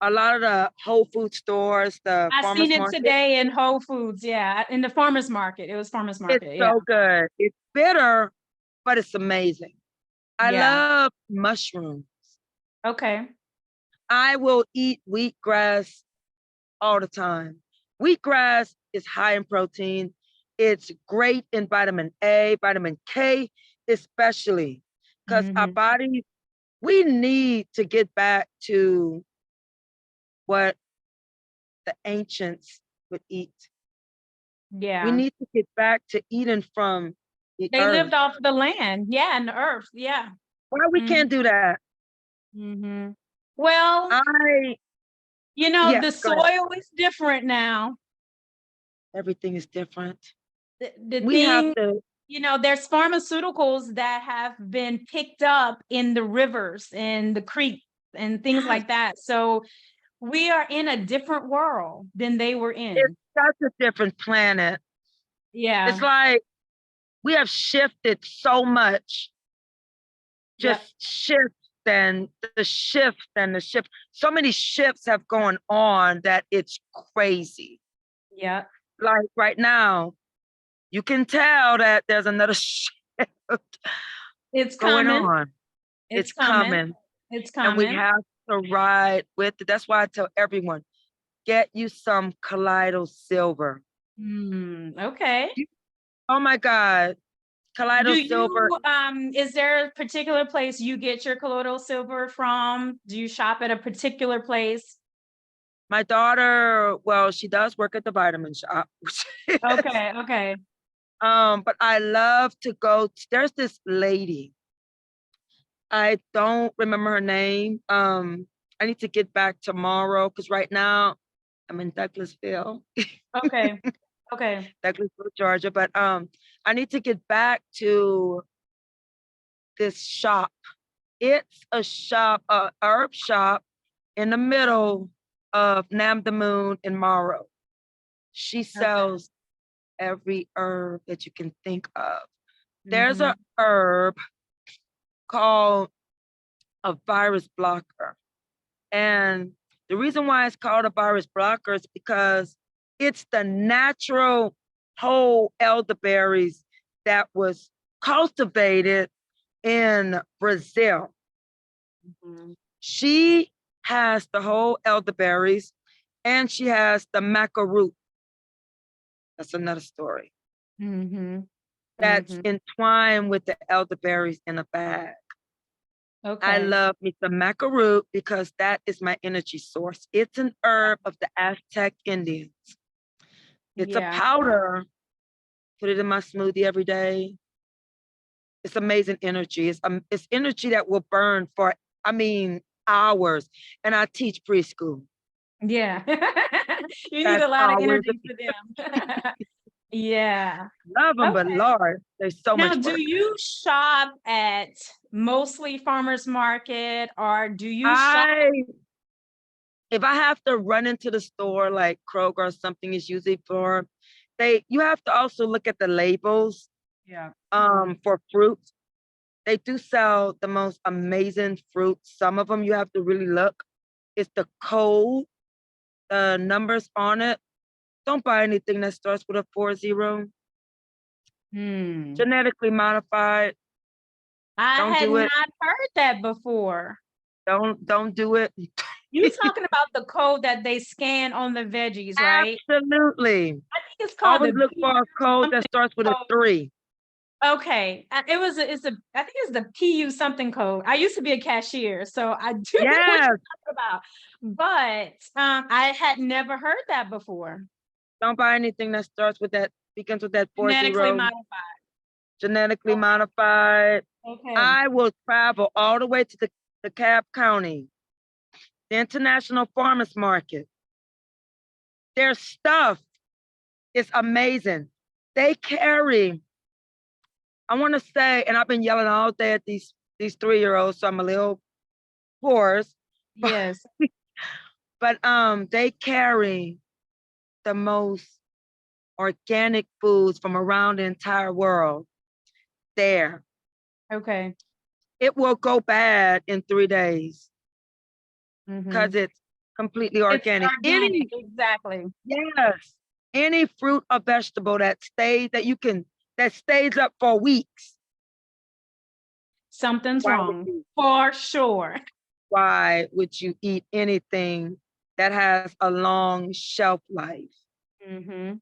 Speaker 2: a lot of the Whole Food stores, the
Speaker 1: I
Speaker 2: farmers
Speaker 1: seen it
Speaker 2: market.
Speaker 1: today in Whole Foods. Yeah, in the farmers market. It was farmers market.
Speaker 2: It's so good. It's bitter, but it's amazing. I love mushrooms.
Speaker 1: Okay.
Speaker 2: I will eat wheatgrass all the time. Wheatgrass is high in protein. It's great in vitamin A, vitamin K, especially because our bodies, we need to get back to what the ancients would eat.
Speaker 1: Yeah.
Speaker 2: We need to get back to eating from the
Speaker 1: They
Speaker 2: earth.
Speaker 1: lived off the land. Yeah, and the earth. Yeah.
Speaker 2: Why we can't do that?
Speaker 1: Well,
Speaker 2: Yeah,
Speaker 1: the
Speaker 2: go ahead.
Speaker 1: soil is different now.
Speaker 2: Everything is different.
Speaker 1: The
Speaker 2: We have
Speaker 1: thing,
Speaker 2: to.
Speaker 1: there's pharmaceuticals that have been picked up in the rivers and the creek. and things like that. So we are in a different world than they were
Speaker 2: It's
Speaker 1: in.
Speaker 2: such a different planet. It's
Speaker 1: Yeah.
Speaker 2: like we have shifted so much,
Speaker 1: Yep.
Speaker 2: just shift and the shift and the shift. So many shifts have gone on that it's crazy.
Speaker 1: Yep.
Speaker 2: Like right now, you can tell that there's another shift
Speaker 1: It's
Speaker 2: going
Speaker 1: coming.
Speaker 2: on.
Speaker 1: It's
Speaker 2: It's
Speaker 1: coming.
Speaker 2: coming.
Speaker 1: It's
Speaker 2: And we
Speaker 1: coming.
Speaker 2: have to ride with it. That's why I tell everyone, get you some colloidal silver.
Speaker 1: Okay.
Speaker 2: Oh my God.
Speaker 1: Do
Speaker 2: Colloidal silver.
Speaker 1: you is there a particular place you get your colloidal silver from? Do you shop at a particular place?
Speaker 2: My daughter, well, she does work at the vitamin shop.
Speaker 1: Okay, okay.
Speaker 2: But I love to go. There's this lady. I don't remember her name. I need to get back tomorrow because right now I'm in Douglasville,
Speaker 1: Okay. Okay.
Speaker 2: Douglasville, Georgia. But I need to get back to this shop. It's a shop, a herb shop in the middle of Namdamoon and Morrow. She
Speaker 1: Okay.
Speaker 2: sells every herb that you can think of. There's
Speaker 1: Mm-hmm.
Speaker 2: a herb called a virus blocker. And the reason why it's called a virus blocker is because it's the natural whole elderberries that was cultivated in Brazil.
Speaker 1: Mm-hmm.
Speaker 2: She has the whole elderberries and she has the maca root. That's another story.
Speaker 1: Mm-hmm.
Speaker 2: That's
Speaker 1: Mm-hmm.
Speaker 2: entwined with the elderberries in a bag. I
Speaker 1: Okay.
Speaker 2: love me some maca root because that is my energy source. It's an herb of the Aztec Indians. It's a
Speaker 1: Yeah.
Speaker 2: powder. Put it in my smoothie every day. It's amazing energy. It's energy that will burn for, I mean, hours. And I teach preschool.
Speaker 1: Yeah. You need
Speaker 2: That's
Speaker 1: a lot of
Speaker 2: hours.
Speaker 1: energy for them. Yeah.
Speaker 2: Love them, but
Speaker 1: Okay.
Speaker 2: Lord, there's so
Speaker 1: Now,
Speaker 2: much
Speaker 1: do
Speaker 2: work.
Speaker 1: you shop at mostly farmers market or do you shop?
Speaker 2: I if I have to run into the store like Kroger or something is usually for you have to also look at the labels
Speaker 1: Yeah.
Speaker 2: for fruit. They do sell the most amazing fruit. Some of them you have to really look. It's the code, the numbers on it. Don't buy anything that starts with a 40.
Speaker 1: Hmm.
Speaker 2: Genetically modified.
Speaker 1: I
Speaker 2: Don't
Speaker 1: had
Speaker 2: do it.
Speaker 1: not heard that before.
Speaker 2: Don't do it.
Speaker 1: You talking about the code that they scan on the veggies, right?
Speaker 2: Absolutely.
Speaker 1: I think it's called
Speaker 2: Always
Speaker 1: the
Speaker 2: look
Speaker 1: PU
Speaker 2: for a code that
Speaker 1: something
Speaker 2: starts with a
Speaker 1: code.
Speaker 2: 3.
Speaker 1: Okay. It's a I think it's the PU something code. I used to be a cashier, so I do know what
Speaker 2: Yes.
Speaker 1: you're talking about. But I had never heard that before.
Speaker 2: Don't buy anything that starts with that, begins with that 40.
Speaker 1: Genetically modified.
Speaker 2: Genetically modified.
Speaker 1: Okay.
Speaker 2: I will travel all the way to the DeKalb County, the International Farmers Market. Their stuff is amazing. They carry, I want to say, and I've been yelling all day at these 3-year-olds, so I'm a little hoarse.
Speaker 1: Yes.
Speaker 2: But they carry the most organic foods from around the entire world there.
Speaker 1: Okay.
Speaker 2: It will go bad in 3 days because
Speaker 1: Mm-hmm.
Speaker 2: it's completely
Speaker 1: It's
Speaker 2: organic.
Speaker 1: organic, exactly.
Speaker 2: Yes, any fruit or vegetable that stays up for weeks.
Speaker 1: Something's
Speaker 2: Why would
Speaker 1: wrong
Speaker 2: you
Speaker 1: for sure.
Speaker 2: why would you eat anything that has a long shelf life?
Speaker 1: Mm-hmm.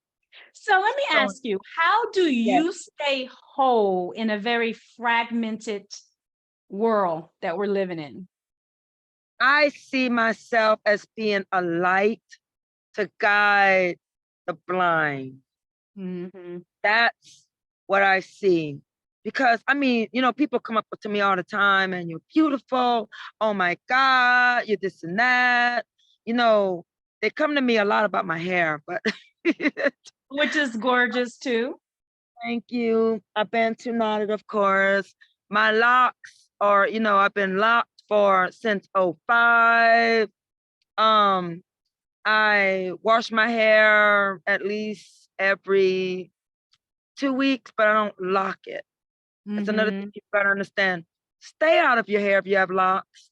Speaker 1: So let me
Speaker 2: So
Speaker 1: ask you, how do
Speaker 2: yes,
Speaker 1: you stay whole in a very fragmented world that we're living in?
Speaker 2: I see myself as being a light to guide the blind.
Speaker 1: Mm-hmm.
Speaker 2: That's what I see. Because I mean, people come up to me all the time and you're beautiful. Oh my God, you're this and that. They come to me a lot about my hair, but
Speaker 1: Which is gorgeous too.
Speaker 2: thank you. I've been too knotted, of course. My locks are, I've been locked since '05. I wash my hair at least every 2 weeks, but I don't lock it. That's another thing you gotta understand. Stay out of your hair if you have locks.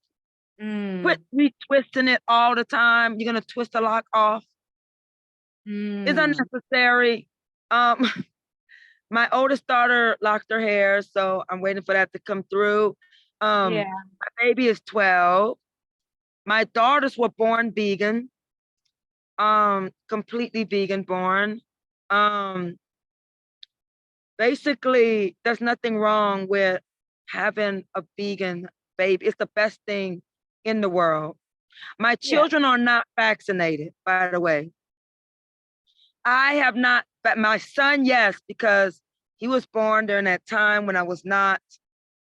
Speaker 2: Quit retwisting it all the time. You're gonna twist the lock off. It's unnecessary. My oldest daughter locked her hair, so I'm waiting for that to come through.
Speaker 1: Yeah.
Speaker 2: My baby is 12. My daughters were born vegan, completely vegan born. Basically, there's nothing wrong with having a vegan baby. It's the best thing in the world. My
Speaker 1: Yeah.
Speaker 2: children are not vaccinated, by the way. I have not, but my son, yes, because he was born during that time when I was not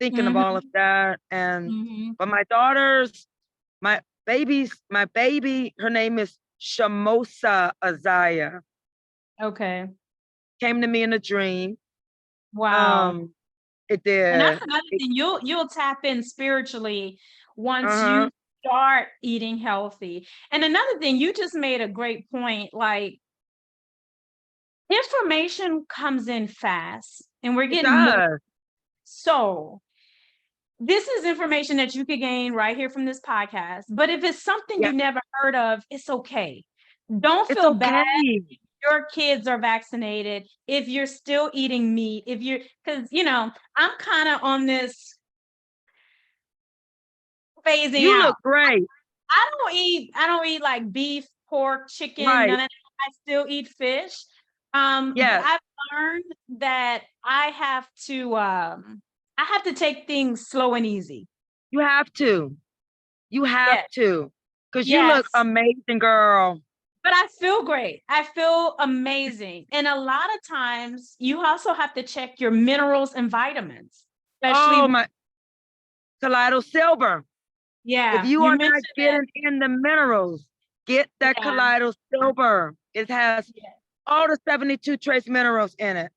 Speaker 2: thinking of all of that. But my daughters, my baby, her name is Shamosa Azaya,
Speaker 1: Okay.
Speaker 2: came to me in a dream.
Speaker 1: Wow.
Speaker 2: It
Speaker 1: And that's
Speaker 2: did.
Speaker 1: another thing. You'll tap in spiritually once
Speaker 2: Uh-huh.
Speaker 1: you start eating healthy. And another thing, you just made a great point. Like, information comes in fast, and we're
Speaker 2: It
Speaker 1: getting more.
Speaker 2: does.
Speaker 1: So this is information that you could gain right here from this podcast. But if it's something
Speaker 2: Yeah,
Speaker 1: you never heard of, it's okay. Don't
Speaker 2: it's
Speaker 1: feel bad
Speaker 2: okay.
Speaker 1: if your kids are vaccinated, if you're still eating meat, if you're, because, I'm kind of on this phasing
Speaker 2: You
Speaker 1: out.
Speaker 2: look great.
Speaker 1: I don't eat like beef, pork, chicken,
Speaker 2: Right.
Speaker 1: none of that. I still eat fish. But
Speaker 2: Yes,
Speaker 1: I've learned that I have to take things slow and easy.
Speaker 2: you have to. You have
Speaker 1: Yes,
Speaker 2: to. Because you look
Speaker 1: yes.
Speaker 2: amazing, girl.
Speaker 1: But I feel great. I feel amazing. And a lot of times you also have to check your minerals and vitamins,
Speaker 2: Oh,
Speaker 1: especially,
Speaker 2: my Kaleido Silver. If
Speaker 1: yeah,
Speaker 2: you
Speaker 1: you
Speaker 2: are
Speaker 1: mentioned
Speaker 2: not
Speaker 1: that.
Speaker 2: getting in the minerals, get that
Speaker 1: Yeah,
Speaker 2: Kaleido Silver. It has
Speaker 1: yeah.
Speaker 2: all the 72 trace minerals in it.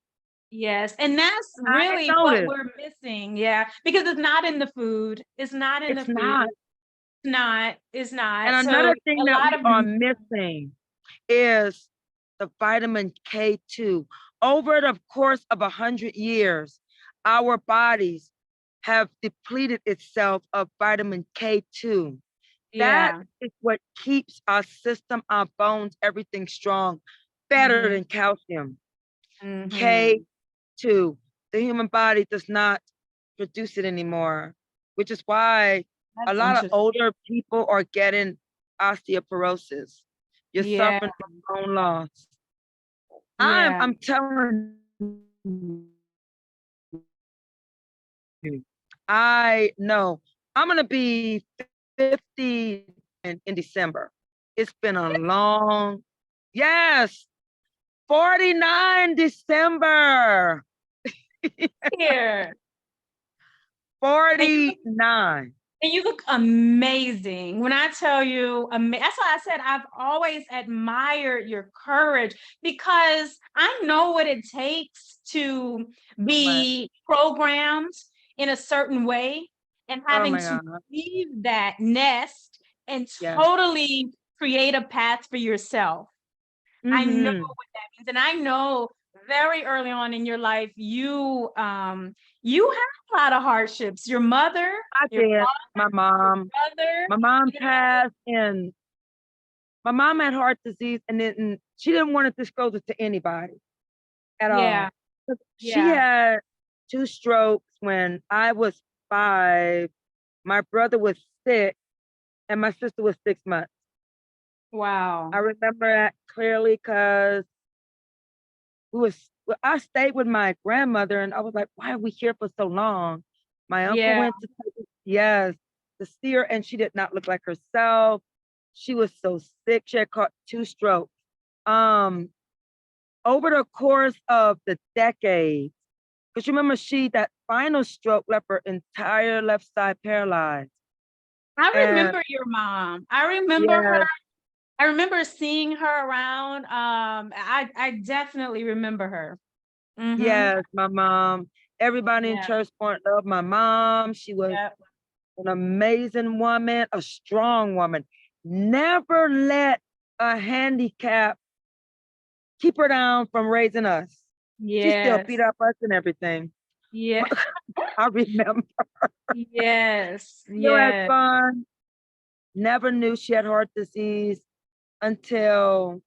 Speaker 1: Yes, and that's
Speaker 2: I
Speaker 1: really what
Speaker 2: noticed.
Speaker 1: we're missing. Yeah, because it's not in the food. It's not in the
Speaker 2: It's
Speaker 1: food.
Speaker 2: not.
Speaker 1: It's not. It's
Speaker 2: And
Speaker 1: not. So
Speaker 2: another
Speaker 1: a
Speaker 2: thing that
Speaker 1: lot
Speaker 2: we
Speaker 1: of
Speaker 2: are missing is the vitamin K2. Over the course of 100 years, our bodies have depleted itself of vitamin K2. That
Speaker 1: yeah.
Speaker 2: is what keeps our system, our bones, everything strong, better
Speaker 1: Mm-hmm.
Speaker 2: than calcium.
Speaker 1: Mm-hmm.
Speaker 2: K2. The human body does not produce it anymore, which is why a
Speaker 1: That's
Speaker 2: lot of
Speaker 1: interesting.
Speaker 2: older people are getting osteoporosis. You're
Speaker 1: Yeah.
Speaker 2: suffering from bone loss.
Speaker 1: Yeah.
Speaker 2: I'm telling you, I know I'm gonna be 50 in December. It's been a long, yes, 49 December.
Speaker 1: Here. And you
Speaker 2: 49.
Speaker 1: And you look amazing. When I tell you, that's why I said I've always admired your courage because I know what it takes to
Speaker 2: What?
Speaker 1: be programmed in a certain way and
Speaker 2: Oh
Speaker 1: having
Speaker 2: my
Speaker 1: to
Speaker 2: God.
Speaker 1: leave that nest and
Speaker 2: Yes.
Speaker 1: totally create a path for yourself. I know
Speaker 2: Mm-hmm.
Speaker 1: what that means. And I know very early on in your life, you had a lot of hardships. Your mother,
Speaker 2: I
Speaker 1: your
Speaker 2: did.
Speaker 1: father,
Speaker 2: My
Speaker 1: your
Speaker 2: mom.
Speaker 1: brother,
Speaker 2: My mom
Speaker 1: you know,
Speaker 2: passed, and my mom had heart disease, and then she didn't want to disclose it to anybody at
Speaker 1: yeah,
Speaker 2: all. She
Speaker 1: yeah.
Speaker 2: had 2 strokes when I was 5. My brother was 6, and my sister was 6 months. I
Speaker 1: Wow.
Speaker 2: remember that clearly because I stayed with my grandmother, and I was like, why are we here for so long? My uncle
Speaker 1: Yeah,
Speaker 2: went to yes, to see her, and she did not look like herself. She was so sick. She had caught 2 strokes. Um, over the course of the decades, because remember, that final stroke left her entire left side paralyzed.
Speaker 1: I
Speaker 2: And
Speaker 1: remember your mom. I remember her.
Speaker 2: yes,
Speaker 1: I remember seeing her around. I definitely remember her. Mm-hmm.
Speaker 2: yes, my mom. Everybody in
Speaker 1: Yeah,
Speaker 2: church point loved my mom. She was
Speaker 1: yeah.
Speaker 2: an amazing woman, a strong woman. Never let a handicap keep her down from raising us. She still
Speaker 1: Yes.
Speaker 2: beat up us and everything.
Speaker 1: Yeah.
Speaker 2: I remember.
Speaker 1: Yes.
Speaker 2: You had
Speaker 1: Yes.
Speaker 2: fun. Never knew she had heart disease until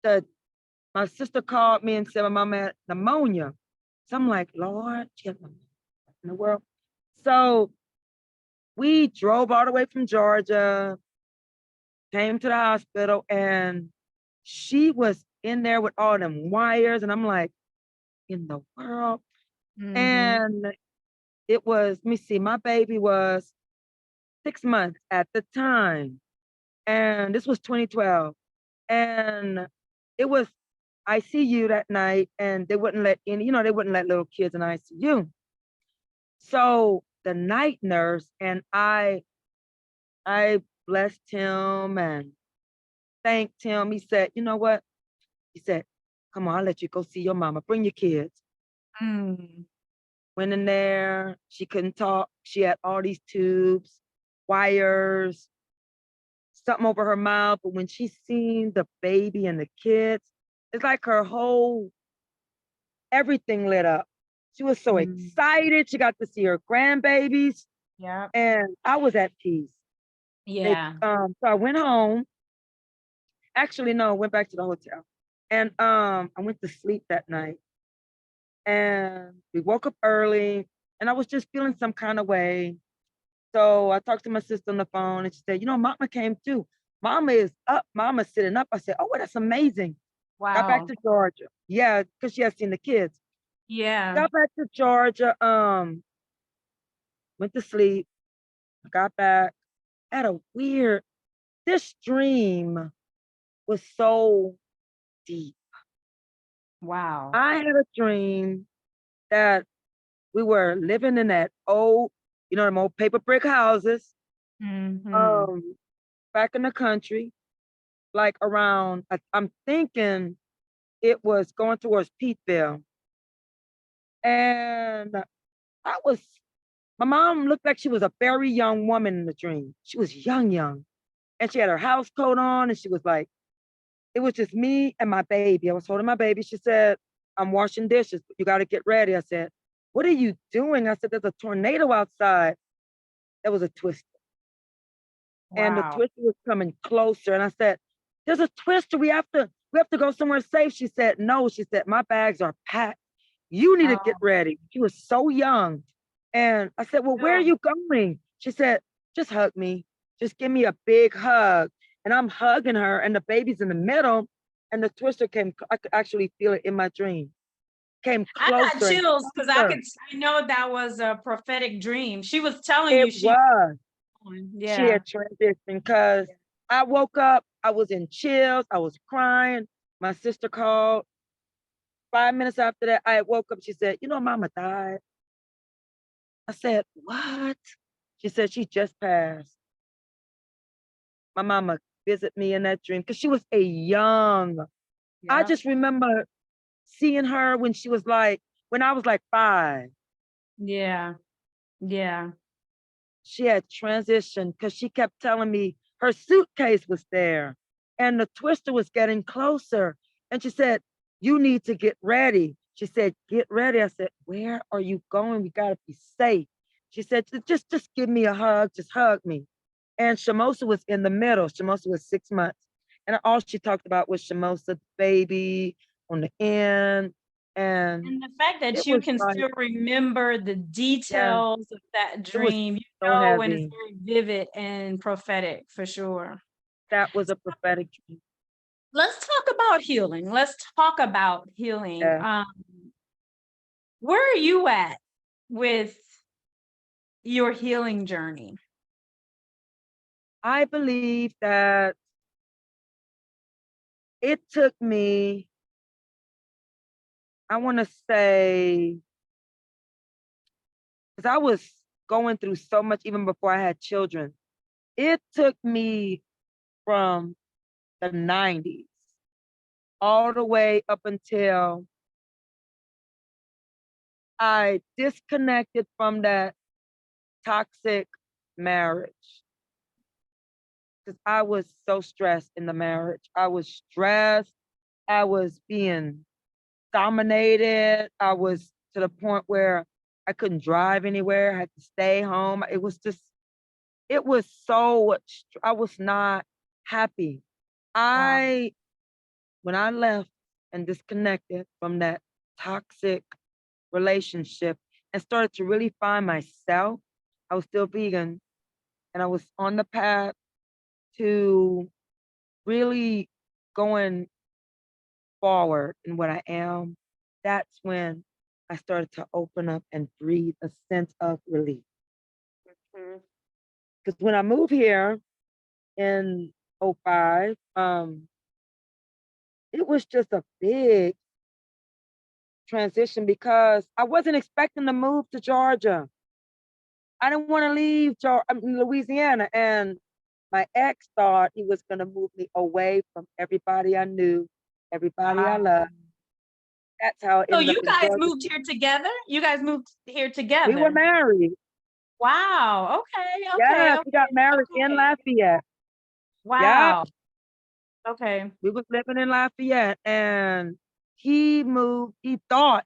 Speaker 2: the my sister called me and said my mom had pneumonia. So I'm like, Lord, she had pneumonia in the world. So we drove all the way from Georgia, came to the hospital, and she was in there with all them wires. And I'm like, in the world?
Speaker 1: Mm-hmm.
Speaker 2: And it was, let me see, my baby was 6 months at the time. And this was 2012. And it was ICU that night, and they wouldn't let any, they wouldn't let little kids in ICU. So the night nurse and I blessed him and thanked him. He said, you know what? He said, come on, I'll let you go see your mama. Bring your kids.
Speaker 1: Mm.
Speaker 2: Went in there. She couldn't talk. She had all these tubes, wires, something over her mouth. But when she seen the baby and the kids, it's like her whole everything lit up. She was so
Speaker 1: Mm.
Speaker 2: excited. She got to see her grandbabies,
Speaker 1: Yep.
Speaker 2: and I was at peace.
Speaker 1: Yeah.
Speaker 2: So I went home. Actually, no, went back to the hotel, and I went to sleep that night. And we woke up early, and I was just feeling some kind of way. So I talked to my sister on the phone, and she said, Mama came too. Mama is up. Mama's sitting up. I said, oh, well, that's amazing. Got back
Speaker 1: Wow.
Speaker 2: to Georgia. Yeah, because she had seen the kids.
Speaker 1: Yeah.
Speaker 2: Got back to Georgia. Went to sleep. Got back. Had a weird. This dream was so deep.
Speaker 1: Wow.
Speaker 2: I had a dream that we were living in that old, them old paper brick houses,
Speaker 1: Mm-hmm.
Speaker 2: um, back in the country, like around, I'm thinking it was going towards Peatville. And I was, my mom looked like she was a very young woman in the dream. She was young, young. And she had her house coat on, and she was like, it was just me and my baby. I was holding my baby. She said, I'm washing dishes. You got to get ready. I said, what are you doing? I said, there's a tornado outside. There was a twister. And the
Speaker 1: Wow.
Speaker 2: twister was coming closer. And I said, there's a twister. We have to go somewhere safe. She said, no. She said, my bags are packed. You need to get
Speaker 1: Oh,
Speaker 2: ready. She was so young. And I said, well, where are
Speaker 1: no.
Speaker 2: you going? She said, just hug me. Just give me a big hug. And I'm hugging her, and the baby's in the middle. And the twister came, I could actually feel it in my dream. Came
Speaker 1: I got
Speaker 2: closer and
Speaker 1: chills because
Speaker 2: closer.
Speaker 1: I know that was a prophetic dream. She was telling
Speaker 2: It
Speaker 1: you she
Speaker 2: was. She
Speaker 1: yeah.
Speaker 2: had transitioned because I woke up, I was in chills, I was crying. My sister called. 5 minutes after that, I woke up. She said, Mama died. I said, what? She said, she just passed. My mama visit me in that dream because she was a young. I
Speaker 1: Yeah.
Speaker 2: just remember seeing her when I was like 5.
Speaker 1: Yeah. Yeah.
Speaker 2: She had transitioned because she kept telling me her suitcase was there and the twister was getting closer. And she said, you need to get ready. She said, get ready. I said, where are you going? We gotta be safe. She said, just give me a hug, just hug me. And Shamosa was in the middle. Shamosa was 6 months. And all she talked about was Shamosa, baby on the end. And
Speaker 1: And the fact that
Speaker 2: it
Speaker 1: you
Speaker 2: was
Speaker 1: can
Speaker 2: like,
Speaker 1: still remember the
Speaker 2: yeah,
Speaker 1: details of that
Speaker 2: it was
Speaker 1: dream,
Speaker 2: so
Speaker 1: when it's
Speaker 2: heavy.
Speaker 1: very vivid and prophetic for sure.
Speaker 2: That was a prophetic dream.
Speaker 1: Let's talk about healing. Let's talk about healing.
Speaker 2: Yeah.
Speaker 1: Where are you at with your healing journey?
Speaker 2: I believe that it took me, I want to say, because I was going through so much even before I had children. It took me from the 90s all the way up until I disconnected from that toxic marriage because I was so stressed in the marriage. I was stressed. I was being dominated. I was to the point where I couldn't drive anywhere. I had to stay home. It was just, it was so, I was not happy.
Speaker 1: Wow.
Speaker 2: When I left and disconnected from that toxic relationship and started to really find myself, I was still vegan and I was on the path to really going forward in what I am. That's when I started to open up and breathe a sense of relief.
Speaker 1: Mhm.
Speaker 2: Because when I moved here in '05, it was just a big transition because I wasn't expecting to move to Georgia. I didn't want to leave Louisiana. And my ex thought he was going to move me away from everybody I knew, everybody I
Speaker 1: Wow.
Speaker 2: loved. That's how I
Speaker 1: So
Speaker 2: ended up
Speaker 1: you
Speaker 2: in
Speaker 1: guys
Speaker 2: Georgia.
Speaker 1: moved here together? You guys moved here
Speaker 2: We were
Speaker 1: together?
Speaker 2: married.
Speaker 1: Wow. Okay. Okay.
Speaker 2: Yes, we got
Speaker 1: Okay.
Speaker 2: married in
Speaker 1: Okay.
Speaker 2: Lafayette. Yeah,
Speaker 1: Wow. Okay.
Speaker 2: we was living in Lafayette and he moved, he thought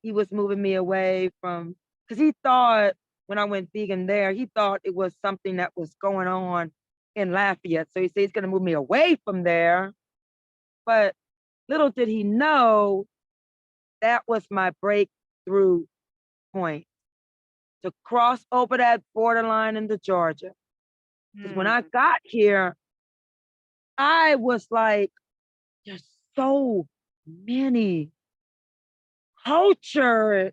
Speaker 2: he was moving me away from, because he thought when I went vegan there, he thought it was something that was going on in Lafayette. So he said he's going to move me away from there. But little did he know that was my breakthrough point to cross over that borderline into Georgia. Because when I
Speaker 1: Mm.
Speaker 2: got here, I was like, there's so many culture,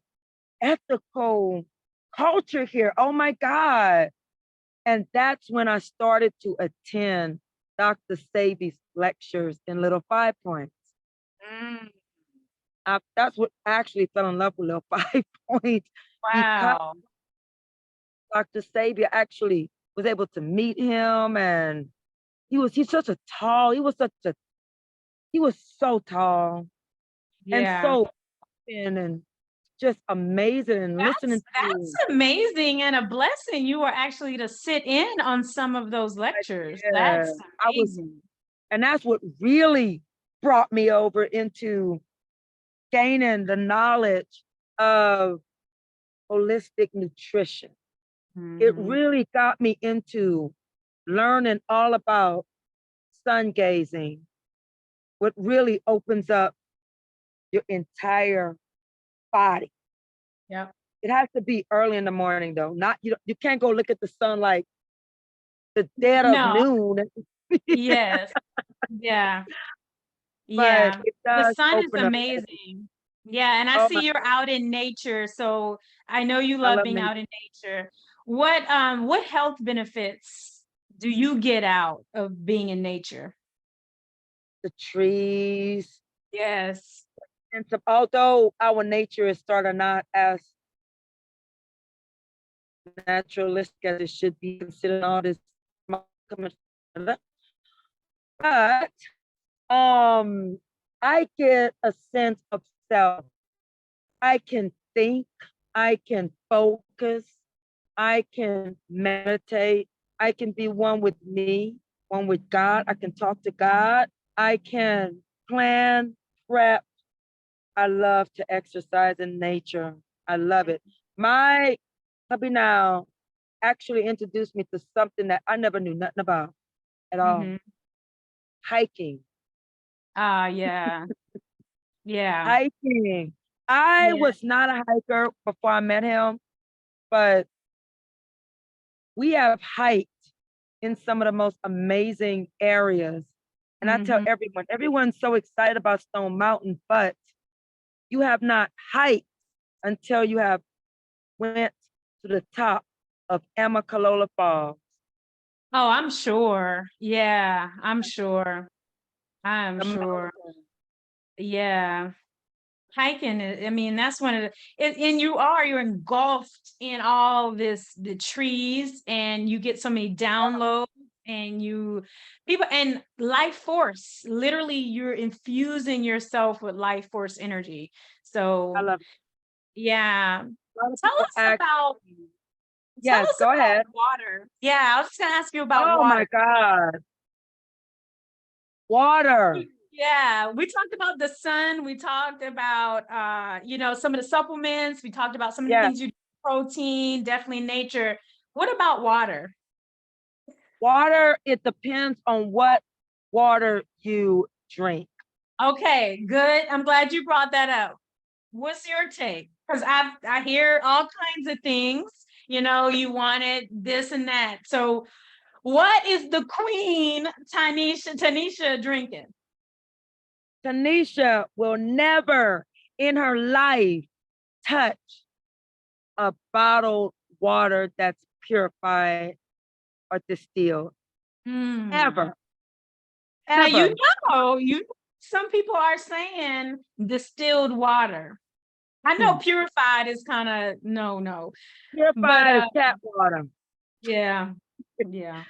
Speaker 2: ethical culture here. Oh my God. And that's when I started to attend Dr. Sabi's lectures in Little Five Points.
Speaker 1: Mm.
Speaker 2: That's what actually fell in love with Little Five Points because
Speaker 1: Wow.
Speaker 2: Dr. Sabi actually was able to meet him and he's such a tall, he was so tall and
Speaker 1: Yeah.
Speaker 2: so thin and just amazing and listening
Speaker 1: That's
Speaker 2: to
Speaker 1: amazing and a blessing. You were actually to sit in on some of those
Speaker 2: like,
Speaker 1: lectures.
Speaker 2: yeah,
Speaker 1: That's
Speaker 2: I was,
Speaker 1: amazing.
Speaker 2: and that's what really brought me over into gaining the knowledge of holistic nutrition. It
Speaker 1: Mhm.
Speaker 2: really got me into learning all about sun gazing, what really opens up your entire body.
Speaker 1: Yep.
Speaker 2: It has to be early in the morning though. Not you can't go look at the sun like the dead of
Speaker 1: No.
Speaker 2: noon,
Speaker 1: Yes. Yeah.
Speaker 2: but
Speaker 1: Yeah.
Speaker 2: it
Speaker 1: The
Speaker 2: does
Speaker 1: sun is
Speaker 2: open up.
Speaker 1: amazing. Yeah, and I
Speaker 2: Oh my,
Speaker 1: see you're out in nature, so I know you
Speaker 2: I
Speaker 1: love
Speaker 2: love
Speaker 1: being
Speaker 2: nature.
Speaker 1: out in nature. What health benefits do you get out of being in nature?
Speaker 2: The trees.
Speaker 1: Yes.
Speaker 2: And so, although our nature is sort of not as naturalistic as it should be, considering all this, but I get a sense of self. I can think, I can focus, I can meditate, I can be one with me, one with God. I can talk to God. I can plan, prep. I love to exercise in nature. I love it. My hubby now actually introduced me to something that I never knew nothing about at all.
Speaker 1: Mm-hmm.
Speaker 2: Hiking.
Speaker 1: Ah, yeah. Yeah.
Speaker 2: Hiking. I
Speaker 1: Yeah.
Speaker 2: was not a hiker before I met him, but we have hiked in some of the most amazing areas. And I tell
Speaker 1: Mm-hmm.
Speaker 2: everyone's so excited about Stone Mountain, but you have not hiked until you have went to the top of Amicalola Falls.
Speaker 1: Oh, I'm sure. Yeah, I'm sure. I'm
Speaker 2: The
Speaker 1: sure.
Speaker 2: mountain.
Speaker 1: Yeah. Hiking, I mean, that's one of and you're engulfed in all the trees, and you get so many downloads, and people and life force, literally you're infusing yourself with life force energy.
Speaker 2: I
Speaker 1: So
Speaker 2: love it.
Speaker 1: yeah.
Speaker 2: A lot of
Speaker 1: Tell
Speaker 2: people
Speaker 1: us
Speaker 2: ask
Speaker 1: about,
Speaker 2: me,
Speaker 1: Tell
Speaker 2: Yes,
Speaker 1: us
Speaker 2: go
Speaker 1: about
Speaker 2: ahead.
Speaker 1: water. Yeah, I was just gonna ask you about
Speaker 2: Oh my
Speaker 1: water.
Speaker 2: God. Water.
Speaker 1: Yeah, we talked about the sun. We talked about some of the supplements. We talked about some of the
Speaker 2: Yes.
Speaker 1: things you do, protein, definitely nature. What about water?
Speaker 2: Water, it depends on what water you drink.
Speaker 1: Okay, good. I'm glad you brought that up. What's your take? Because I hear all kinds of things. You wanted this and that. So, what is the queen Tanisha drinking?
Speaker 2: Tanisha will never in her life touch a bottled water that's purified or distilled.
Speaker 1: Hmm.
Speaker 2: Ever,
Speaker 1: Now
Speaker 2: ever.
Speaker 1: some people are saying distilled water. I know
Speaker 2: Hmm.
Speaker 1: purified is kind of no, but
Speaker 2: Purified is tap water.
Speaker 1: yeah, yeah, yeah,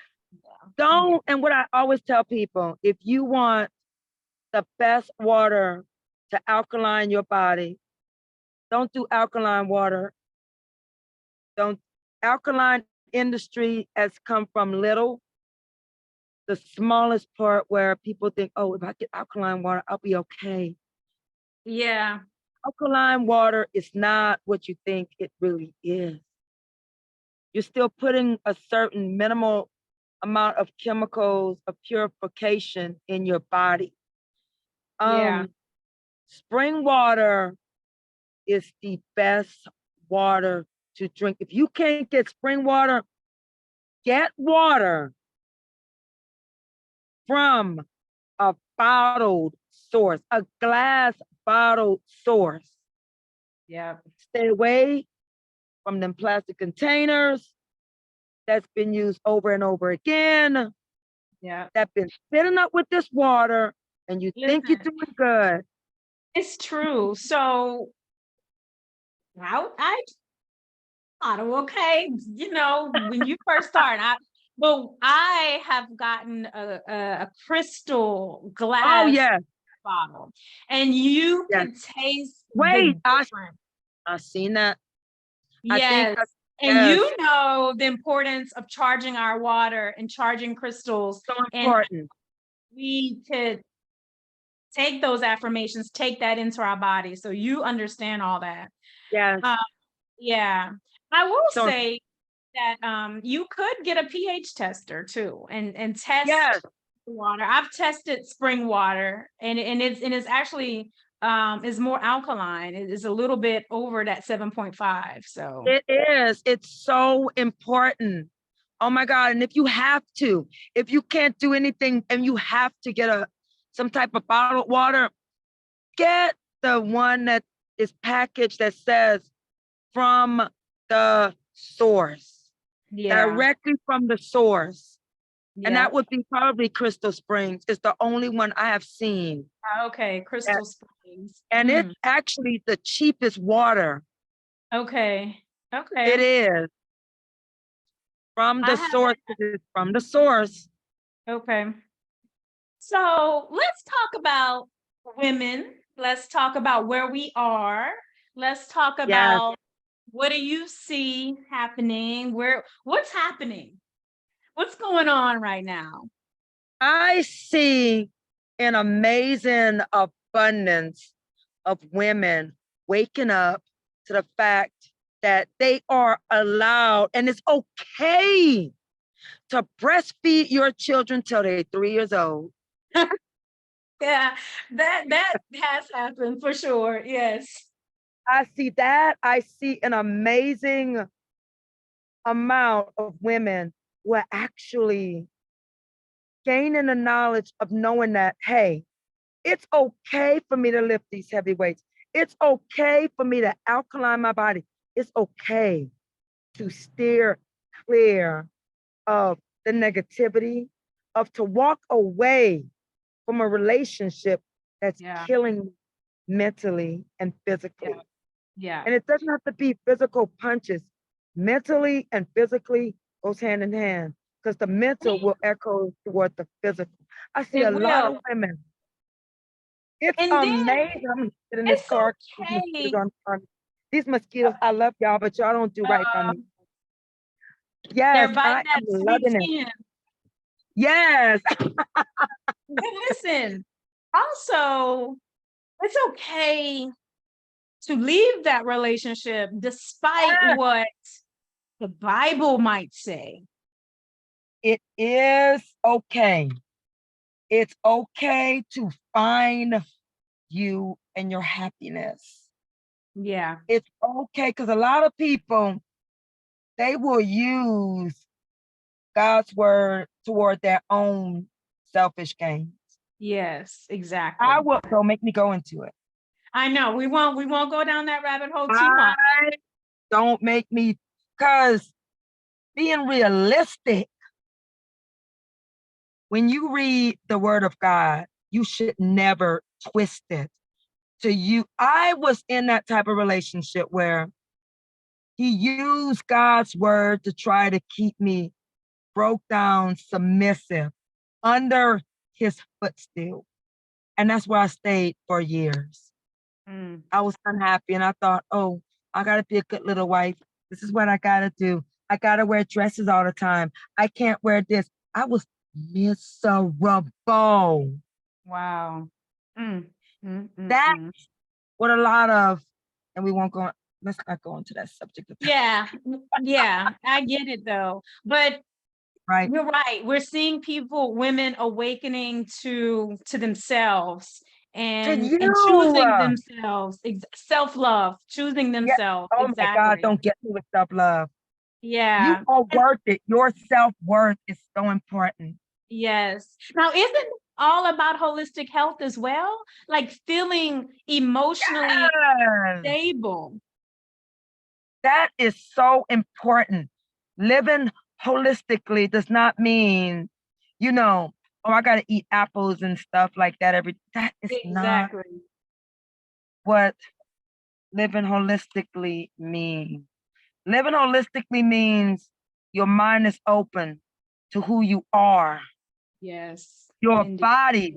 Speaker 2: Don't, and what I always tell people, if you want the best water to alkaline your body, don't do alkaline water. Don't, alkaline industry has come from little, the smallest part where people think, oh, if I get alkaline water, I'll be okay.
Speaker 1: yeah,
Speaker 2: Alkaline water is not what you think it really is. You're still putting a certain minimal amount of chemicals of purification in your body.
Speaker 1: yeah.
Speaker 2: Spring water is the best water to drink. If you can't get spring water, get water from a bottled source, a glass bottled source.
Speaker 1: Yeah.
Speaker 2: Stay away from them plastic containers that's been used over and over again,
Speaker 1: Yeah.
Speaker 2: that been filling up with this water, and you think you're
Speaker 1: Listen,
Speaker 2: doing good.
Speaker 1: it's true. So I okay. When you first start, I have gotten a crystal
Speaker 2: Oh
Speaker 1: glass
Speaker 2: yes,
Speaker 1: bottle, and you
Speaker 2: yes.
Speaker 1: can taste the
Speaker 2: Wait,
Speaker 1: difference.
Speaker 2: I seen that. I think
Speaker 1: Yes. And
Speaker 2: yes,
Speaker 1: you know the importance of charging our water and charging crystals.
Speaker 2: so
Speaker 1: And
Speaker 2: important.
Speaker 1: we could take those affirmations, take that into our body. So you understand all that.
Speaker 2: Yes,
Speaker 1: Uh, yeah. I will
Speaker 2: so
Speaker 1: say that you could get a pH tester too and test
Speaker 2: yes,
Speaker 1: water. I've tested spring water and it's actually is more alkaline. It is a little bit over that 7.5. So
Speaker 2: it is. It's so important. Oh my God. And if you can't do anything and you have to get some type of bottled water, get the one that is packaged that says from the source,
Speaker 1: yeah.
Speaker 2: directly from the source. And
Speaker 1: Yeah.
Speaker 2: that would be probably Crystal Springs. It's the only one I have seen.
Speaker 1: Okay.
Speaker 2: That,
Speaker 1: Crystal Springs.
Speaker 2: and it's
Speaker 1: Mm,
Speaker 2: actually the cheapest water.
Speaker 1: okay.
Speaker 2: It
Speaker 1: Okay.
Speaker 2: is from
Speaker 1: I
Speaker 2: the
Speaker 1: have
Speaker 2: source. It is from the source.
Speaker 1: okay. So let's talk about women. Let's talk about where we are. Let's talk
Speaker 2: Yes.
Speaker 1: about what do you see happening? What's happening? What's going on right now?
Speaker 2: I see an amazing abundance of women waking up to the fact that they are allowed and it's okay to breastfeed your children till they're 3 years old.
Speaker 1: Yeah, that has happened for sure. Yes.
Speaker 2: I see that. I see an amazing amount of women who are actually gaining the knowledge of knowing that, hey, it's okay for me to lift these heavy weights. It's okay for me to alkaline my body. It's okay to steer clear of the negativity, of to walk away from a relationship that's
Speaker 1: Yeah.
Speaker 2: killing me mentally and
Speaker 1: Yeah.
Speaker 2: physically.
Speaker 1: Yeah.
Speaker 2: And it doesn't have to be physical punches. Mentally and physically goes hand in hand because the mental will echo toward the physical. I see
Speaker 1: It
Speaker 2: a lot
Speaker 1: will.
Speaker 2: of women. It's
Speaker 1: And then
Speaker 2: amazing. I'm gonna sit in this
Speaker 1: it's
Speaker 2: car. These
Speaker 1: okay.
Speaker 2: mosquitoes, these mosquitoes, I love y'all, but y'all don't do right by
Speaker 1: Uh,
Speaker 2: me. Yes,
Speaker 1: They're
Speaker 2: I
Speaker 1: biting
Speaker 2: am
Speaker 1: that sweet
Speaker 2: loving it.
Speaker 1: skin.
Speaker 2: Yes.
Speaker 1: But listen, also, it's okay to leave that relationship despite what the Bible might say.
Speaker 2: It is okay. It's okay to find you and your happiness.
Speaker 1: Yeah.
Speaker 2: It's okay because a lot of people, they will use God's word toward their own selfish gains.
Speaker 1: Yes,
Speaker 2: I
Speaker 1: exactly.
Speaker 2: will, don't make me go into it.
Speaker 1: I know we won't go down that rabbit hole too much.
Speaker 2: I don't make me, because being realistic, when you read the word of God, you should never twist it to you. I was in that type of relationship where he used God's word to try to keep me broke down, submissive, under his footstool. And that's where I stayed for years.
Speaker 1: Mm.
Speaker 2: I was unhappy and I thought, oh, I got to be a good little wife. This is what I got to do. I got to wear dresses all the time. I can't wear this. I was miserable.
Speaker 1: Wow. Mm. Mm, mm,
Speaker 2: That's
Speaker 1: mm.
Speaker 2: what a lot of, and we won't go, let's not go into that subject.
Speaker 1: Yeah, yeah, I get it though. But
Speaker 2: Right.
Speaker 1: you're right. We're seeing people, women awakening to themselves
Speaker 2: To
Speaker 1: and
Speaker 2: you.
Speaker 1: choosing themselves, self-love, choosing
Speaker 2: Yeah.
Speaker 1: themselves.
Speaker 2: Oh my God,
Speaker 1: Exactly.
Speaker 2: don't get me with self-love. You
Speaker 1: Yeah.
Speaker 2: are
Speaker 1: And
Speaker 2: worth it. Your self-worth is so important.
Speaker 1: yes. Now, isn't it all about holistic health as well? Like feeling emotionally
Speaker 2: Yes.
Speaker 1: stable.
Speaker 2: That is so important. Living holistically does not mean, you know, oh, I got to eat apples and stuff like that that is not
Speaker 1: Exactly.
Speaker 2: what living holistically means. Living holistically means your mind is open to who you are.
Speaker 1: Yes.
Speaker 2: Your
Speaker 1: Indeed.
Speaker 2: body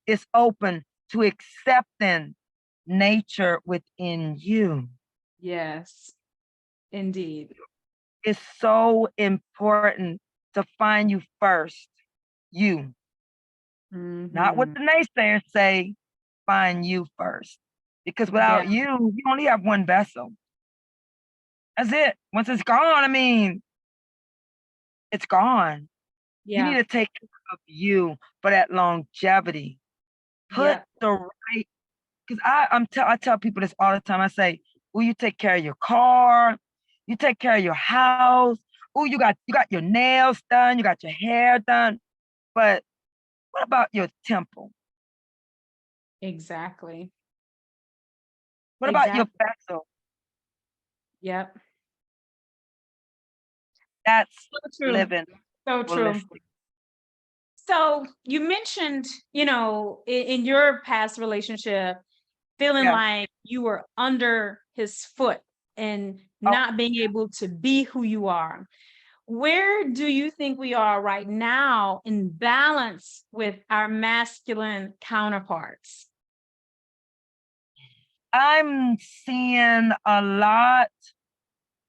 Speaker 2: is open to accepting nature within you.
Speaker 1: Yes. Indeed.
Speaker 2: It's so important to find you first. You, not what
Speaker 1: Hmm.
Speaker 2: the naysayers say, find you first. Because
Speaker 1: Yeah.
Speaker 2: without you, you only have one vessel. That's it. Once it's gone, I mean, it's gone. You need
Speaker 1: Yeah.
Speaker 2: to take care of you for that longevity. Put
Speaker 1: Yeah.
Speaker 2: the right, because I tell people this all the time. I say, "Oh, you take care of your car, you take care of your house. Oh, you got your nails done, you got your hair done. But what about your temple?
Speaker 1: Exactly.
Speaker 2: What about your
Speaker 1: Exactly.
Speaker 2: vessel?"
Speaker 1: Yep.
Speaker 2: That's
Speaker 1: So true.
Speaker 2: living
Speaker 1: So true.
Speaker 2: holistic.
Speaker 1: So you mentioned, in your past relationship, feeling
Speaker 2: Yeah.
Speaker 1: like you were under his foot and
Speaker 2: Oh,
Speaker 1: not being able to be who you are. Where do you think we are right now in balance with our masculine counterparts?
Speaker 2: I'm seeing a lot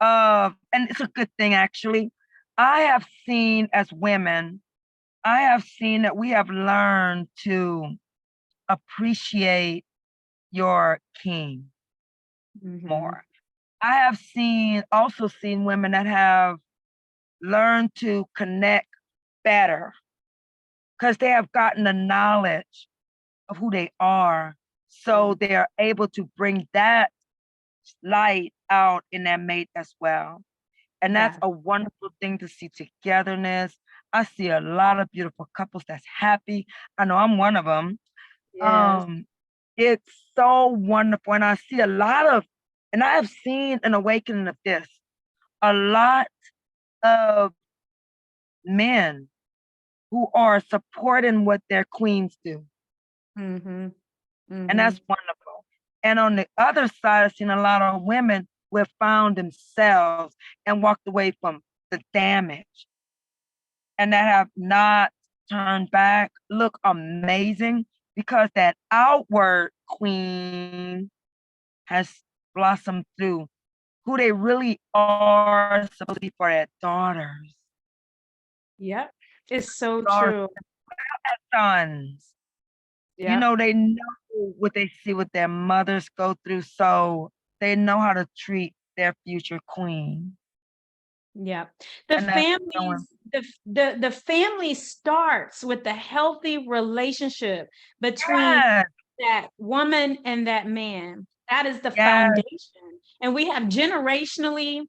Speaker 2: of, and it's a good thing actually. I have seen as women, I have seen that we have learned to appreciate your king
Speaker 1: Hmm.
Speaker 2: more. I have also seen women that have learned to connect better because they have gotten the knowledge of who they are. So
Speaker 1: Yeah.
Speaker 2: they are able to bring that light out in their mate as well. And that's
Speaker 1: Yeah.
Speaker 2: a wonderful thing to see togetherness. I see a lot of beautiful couples that's happy. I know I'm one of them.
Speaker 1: Yes.
Speaker 2: Um, it's so wonderful. And I see a lot of, and I have seen an awakening of this, a lot of men who are supporting what their queens do.
Speaker 1: Hmm.
Speaker 2: And
Speaker 1: Hmm.
Speaker 2: that's wonderful. And on the other side, I've seen a lot of women who have found themselves and walked away from the damage and that have not turned back, look amazing because that outward queen has blossomed through who they really are supposed to be for their daughters,
Speaker 1: Yep. It's so
Speaker 2: daughters,
Speaker 1: true.
Speaker 2: sons. You
Speaker 1: Yep.
Speaker 2: know, they know what they see, what their mothers go through, so they know how to treat their future queen.
Speaker 1: Yeah. The
Speaker 2: And that's so
Speaker 1: families, the family starts with a healthy relationship between
Speaker 2: yes,
Speaker 1: that woman and that man. That is the
Speaker 2: yes,
Speaker 1: foundation. And we have generationally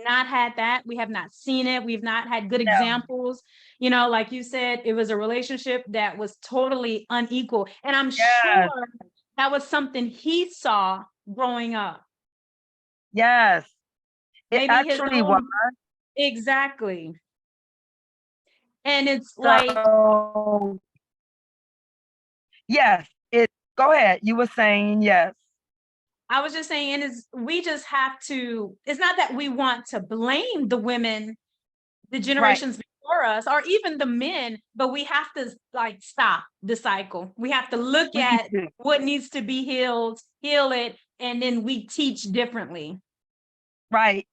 Speaker 1: not had that. We have not seen it. We've not had good
Speaker 2: yeah,
Speaker 1: examples. You know, like you said, it was a relationship that was totally unequal. And I'm
Speaker 2: yes,
Speaker 1: sure that was something he saw growing up.
Speaker 2: yes. It
Speaker 1: Maybe his
Speaker 2: actually was.
Speaker 1: own. Exactly. And it's like,
Speaker 2: So yes, it go ahead. You were saying yes.
Speaker 1: I was just saying, is we just have to, it's not that we want to blame the women, the
Speaker 2: Right.
Speaker 1: generations before us, or even the men, but we have to like stop the cycle. We have to look
Speaker 2: We need
Speaker 1: at
Speaker 2: to.
Speaker 1: what needs to be healed, heal it, and then we teach differently.
Speaker 2: Right.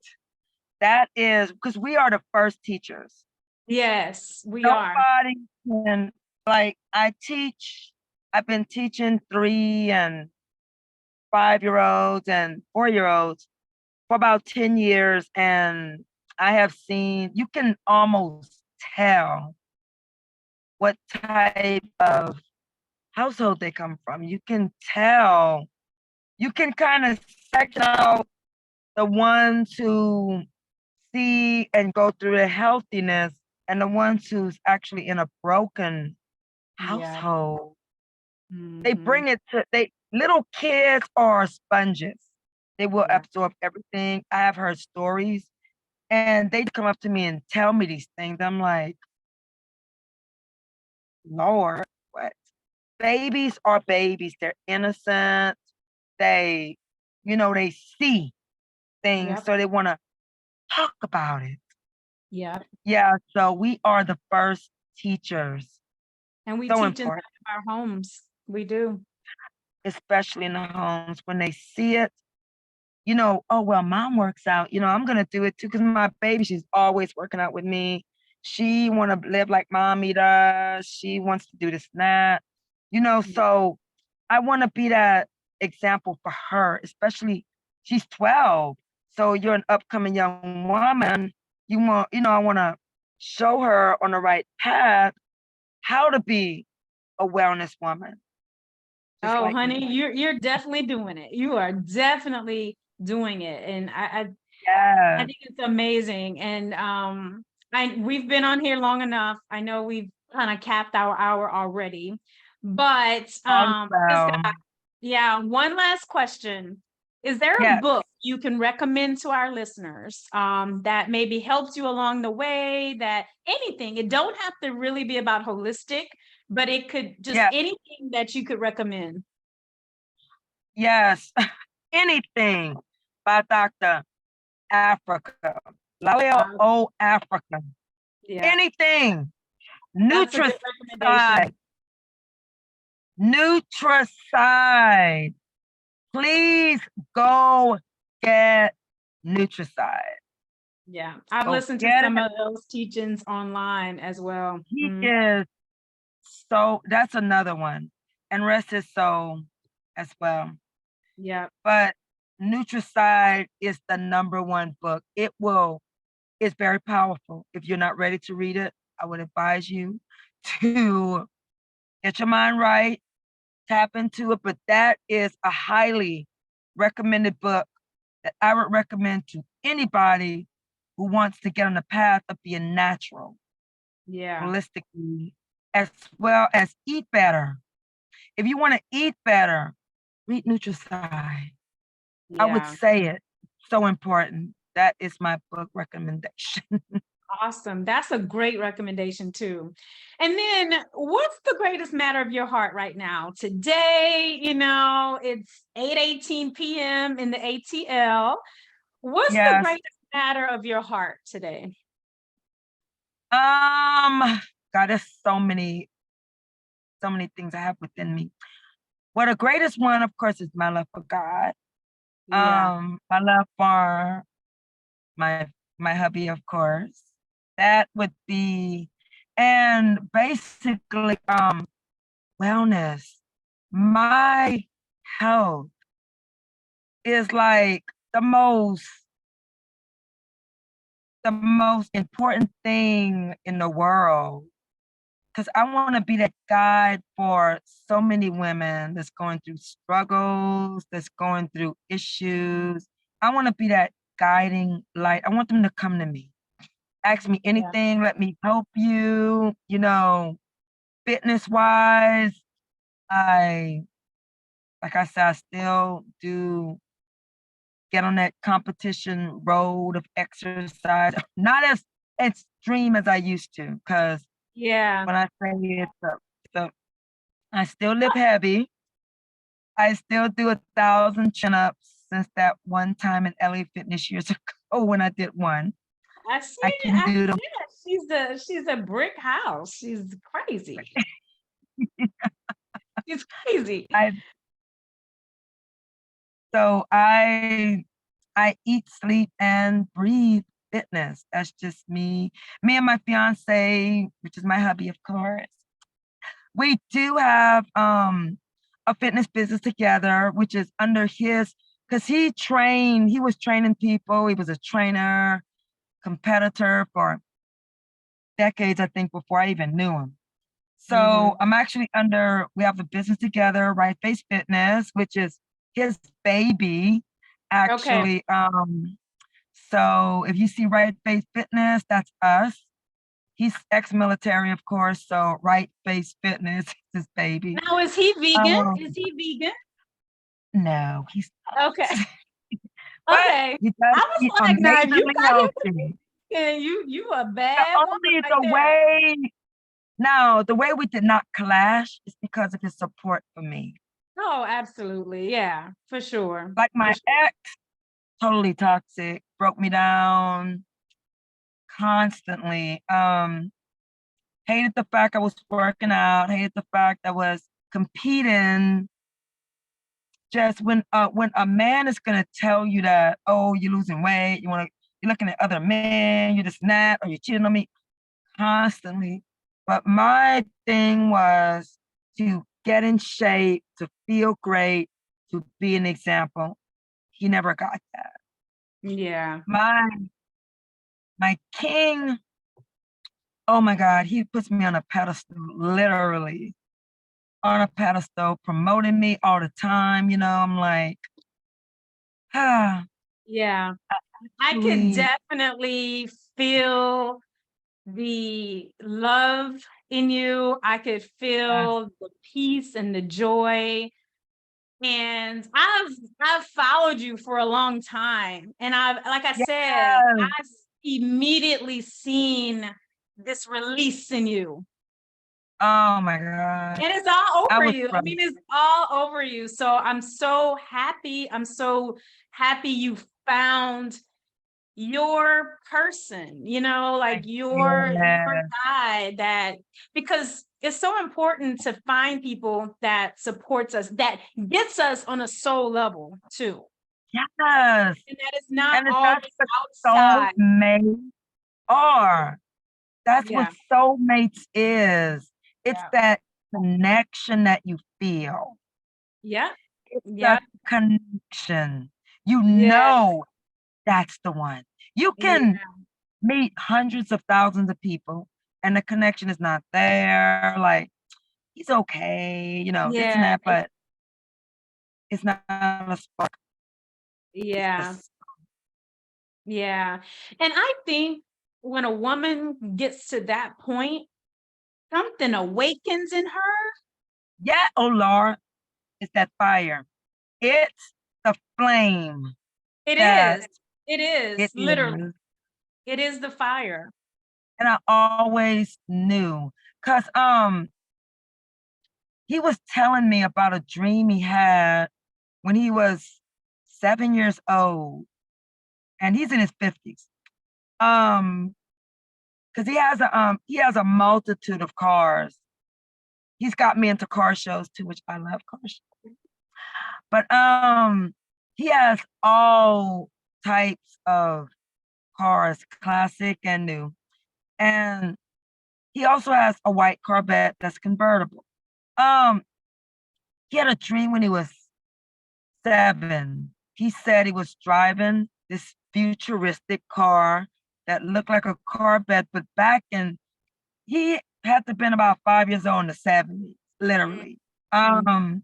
Speaker 2: That is because we are the first teachers.
Speaker 1: Yes, we are.
Speaker 2: Nobody can, like, I've been teaching 3 and 5-year-olds and 4-year-olds for about 10 years. And I have seen, you can almost tell what type of household they come from. You can tell, you can kind of section out the ones who see and go through the healthiness and the ones who's actually in a broken
Speaker 1: Yeah.
Speaker 2: household. They
Speaker 1: Mhm.
Speaker 2: bring it to they little kids are sponges. They will
Speaker 1: Yeah.
Speaker 2: absorb everything. I have heard stories and they come up to me and tell me these things. I'm like, Lord, what? Babies are babies. They're innocent. They, they see things,
Speaker 1: Yep.
Speaker 2: so they want to talk about it.
Speaker 1: Yep.
Speaker 2: Yeah, so we are the first teachers.
Speaker 1: And we
Speaker 2: So
Speaker 1: teach inside
Speaker 2: important,
Speaker 1: of our homes. We do.
Speaker 2: especially in the homes when they see it. Oh, well, mom works out. I'm gonna do it too because my baby, she's always working out with me. She want to live like mommy does. She wants to do this and that.
Speaker 1: Yeah.
Speaker 2: So I want to be that example for her, especially she's 12. So you're an upcoming young woman. I want to show her on the right path how to be a wellness woman, just
Speaker 1: Oh,
Speaker 2: like me.
Speaker 1: honey, you're definitely doing it. You are definitely doing it. And I
Speaker 2: Yes.
Speaker 1: think it's amazing. And we've been on here long enough. I know we've kind of capped our hour already. But
Speaker 2: Also,
Speaker 1: yeah, one last question. Is there a
Speaker 2: yes,
Speaker 1: book you can recommend to our listeners that maybe helps you along the way? That anything, it don't have to really be about holistic, but it could just
Speaker 2: yes,
Speaker 1: anything that you could recommend.
Speaker 2: yes. Anything by Dr. Africa, Laleo
Speaker 1: Uh,
Speaker 2: O Africa.
Speaker 1: yeah,
Speaker 2: Anything.
Speaker 1: that's a good
Speaker 2: Nutricide.
Speaker 1: recommendation.
Speaker 2: Nutricide. Please go get Nutricide.
Speaker 1: Yeah, I've
Speaker 2: Go
Speaker 1: listened to
Speaker 2: get
Speaker 1: some
Speaker 2: it.
Speaker 1: of those teachings online as well.
Speaker 2: He is that's another one. And rest his soul as well.
Speaker 1: Yeah.
Speaker 2: But Nutricide is the number one book. It's very powerful. If you're not ready to read it, I would advise you to get your mind right, tap into it. But that is a highly recommended book that I would recommend to anybody who wants to get on the path of being natural,
Speaker 1: Yeah.
Speaker 2: holistically, as well as eat better. If you want to eat better, read Nutricide. I would
Speaker 1: Yeah.
Speaker 2: say it. So important. That is my book recommendation.
Speaker 1: Awesome. That's a great recommendation too. And then what's the greatest matter of your heart right now? Today, it's 8:18 p.m. in the ATL. What's the
Speaker 2: Yes.
Speaker 1: greatest matter of your heart today?
Speaker 2: God, there's so many things I have within me. Well, the greatest one, of course, is my love for God.
Speaker 1: Yeah.
Speaker 2: My love for my my hubby, of course. That would be, and basically, wellness. My health is like the most the most important thing in the world, because I want to be that guide for so many women that's going through struggles, that's going through issues. I want to be that guiding light. I want them to come to me, ask me
Speaker 1: Yeah.
Speaker 2: anything, let me help you, fitness wise. I, like I said, I still do get on that competition road of exercise, not as extreme as I used to, because
Speaker 1: Yeah.
Speaker 2: when I say it's a I still live heavy. I still do 1,000 chin-ups since that one time in LA Fitness years ago when I did one.
Speaker 1: I see
Speaker 2: I
Speaker 1: it.
Speaker 2: can do them.
Speaker 1: Yeah, she's a brick house. She's crazy. She's crazy.
Speaker 2: I so I eat, sleep, and breathe fitness. That's just me. Me and my fiance, which is my hubby, of course. We do have a fitness business together, which is under his, because he was training people. He was a trainer, competitor for decades, I think, before I even knew him. So
Speaker 1: Mhm.
Speaker 2: I'm actually we have a business together, Right Face Fitness, which is his baby,
Speaker 1: Okay.
Speaker 2: actually. So if you see Right Face Fitness, that's us. He's ex-military, of course, so Right Face Fitness is his baby.
Speaker 1: Now, is he vegan?
Speaker 2: Um,
Speaker 1: Is he vegan?
Speaker 2: no, he's
Speaker 1: Okay.
Speaker 2: not. But
Speaker 1: Okay.
Speaker 2: he does
Speaker 1: I was
Speaker 2: eat
Speaker 1: like, now if you
Speaker 2: amazingly
Speaker 1: got him
Speaker 2: healthy.
Speaker 1: vegan, you a
Speaker 2: The
Speaker 1: bad woman
Speaker 2: only
Speaker 1: right
Speaker 2: the
Speaker 1: there.
Speaker 2: way No, the way we did not clash is because of his support for me.
Speaker 1: Oh, absolutely. Yeah, for sure.
Speaker 2: Like
Speaker 1: For
Speaker 2: my
Speaker 1: sure.
Speaker 2: ex, totally toxic, broke me down constantly. Hated the fact I was working out, hated the fact I was competing. Just when a man is gonna tell you that, oh, you're losing weight, you're looking at other men, you're just not, or you're cheating on me constantly. But my thing was to get in shape, to feel great, to be an example. He never got that.
Speaker 1: Yeah.
Speaker 2: My my king, oh my God, he puts me on a pedestal, literally on a pedestal, promoting me all the time. I'm like, ah,
Speaker 1: Yeah. I could
Speaker 2: actually,
Speaker 1: definitely feel the love in you. I could
Speaker 2: yes,
Speaker 1: feel the peace and the joy. And I've followed you for a long time. And I've, like I said,
Speaker 2: yes.
Speaker 1: I've immediately seen this release in you.
Speaker 2: Oh my God.
Speaker 1: And it's all
Speaker 2: I
Speaker 1: over
Speaker 2: was
Speaker 1: you. I
Speaker 2: broke.
Speaker 1: mean, it's all over you. So I'm so happy. I'm so happy you found your person, like your
Speaker 2: Yes,
Speaker 1: guy, that because it's so important to find people that supports us, that gets us on a soul level too.
Speaker 2: yes.
Speaker 1: And that is not
Speaker 2: And that's
Speaker 1: always
Speaker 2: what
Speaker 1: outside.
Speaker 2: soulmates are. That's what
Speaker 1: Yeah.
Speaker 2: soulmates is. It's
Speaker 1: Yeah.
Speaker 2: that connection that you feel.
Speaker 1: Yeah.
Speaker 2: It's
Speaker 1: Yeah.
Speaker 2: the connection. You
Speaker 1: Yes.
Speaker 2: know that's the one. You can
Speaker 1: Yeah.
Speaker 2: meet hundreds of thousands of people and the connection is not there. Like, he's okay, this and
Speaker 1: Yeah.
Speaker 2: that, but it's not a spark. It's
Speaker 1: Yeah.
Speaker 2: just,
Speaker 1: Yeah. And I think when a woman gets to that point, something awakens in her.
Speaker 2: yeah, oh Lord, it's that fire. It's the flame
Speaker 1: It
Speaker 2: that
Speaker 1: is. It is,
Speaker 2: it
Speaker 1: literally.
Speaker 2: is.
Speaker 1: It is the fire.
Speaker 2: And I always knew, because he was telling me about a dream he had when he was 7 years old, and he's in his 50s. Um, because he has a multitude of cars. He's got me into car shows too, which I love car shows. But He has all types of cars, classic and new. And he also has a white Corvette that's convertible. Um, he had a dream when he was 7. He said he was driving this futuristic car that looked like a Corvette, but back in he had to have been about 5 years old in the 70s, literally.
Speaker 1: Mhm.
Speaker 2: Um,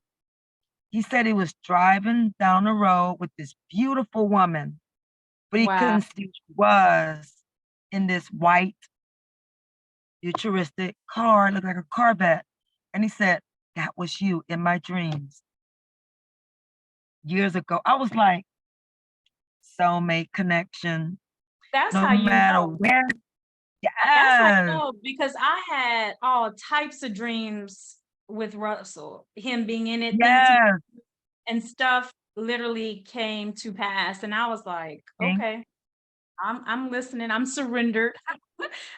Speaker 2: he said he was driving down the road with this beautiful woman, but he
Speaker 1: Wow.
Speaker 2: couldn't see who she was in this white futuristic car, looked like a Corvette. And he said, that was you in my dreams years ago. I was like, soulmate connection,
Speaker 1: That's
Speaker 2: no
Speaker 1: how you
Speaker 2: matter
Speaker 1: know.
Speaker 2: where.
Speaker 1: That's how you
Speaker 2: Yes,
Speaker 1: know because I had all types of dreams with Russell, him being in it, things he
Speaker 2: yes.
Speaker 1: and stuff literally came to pass. And I was like,
Speaker 2: Thank-
Speaker 1: okay, I'm listening. I'm surrendered.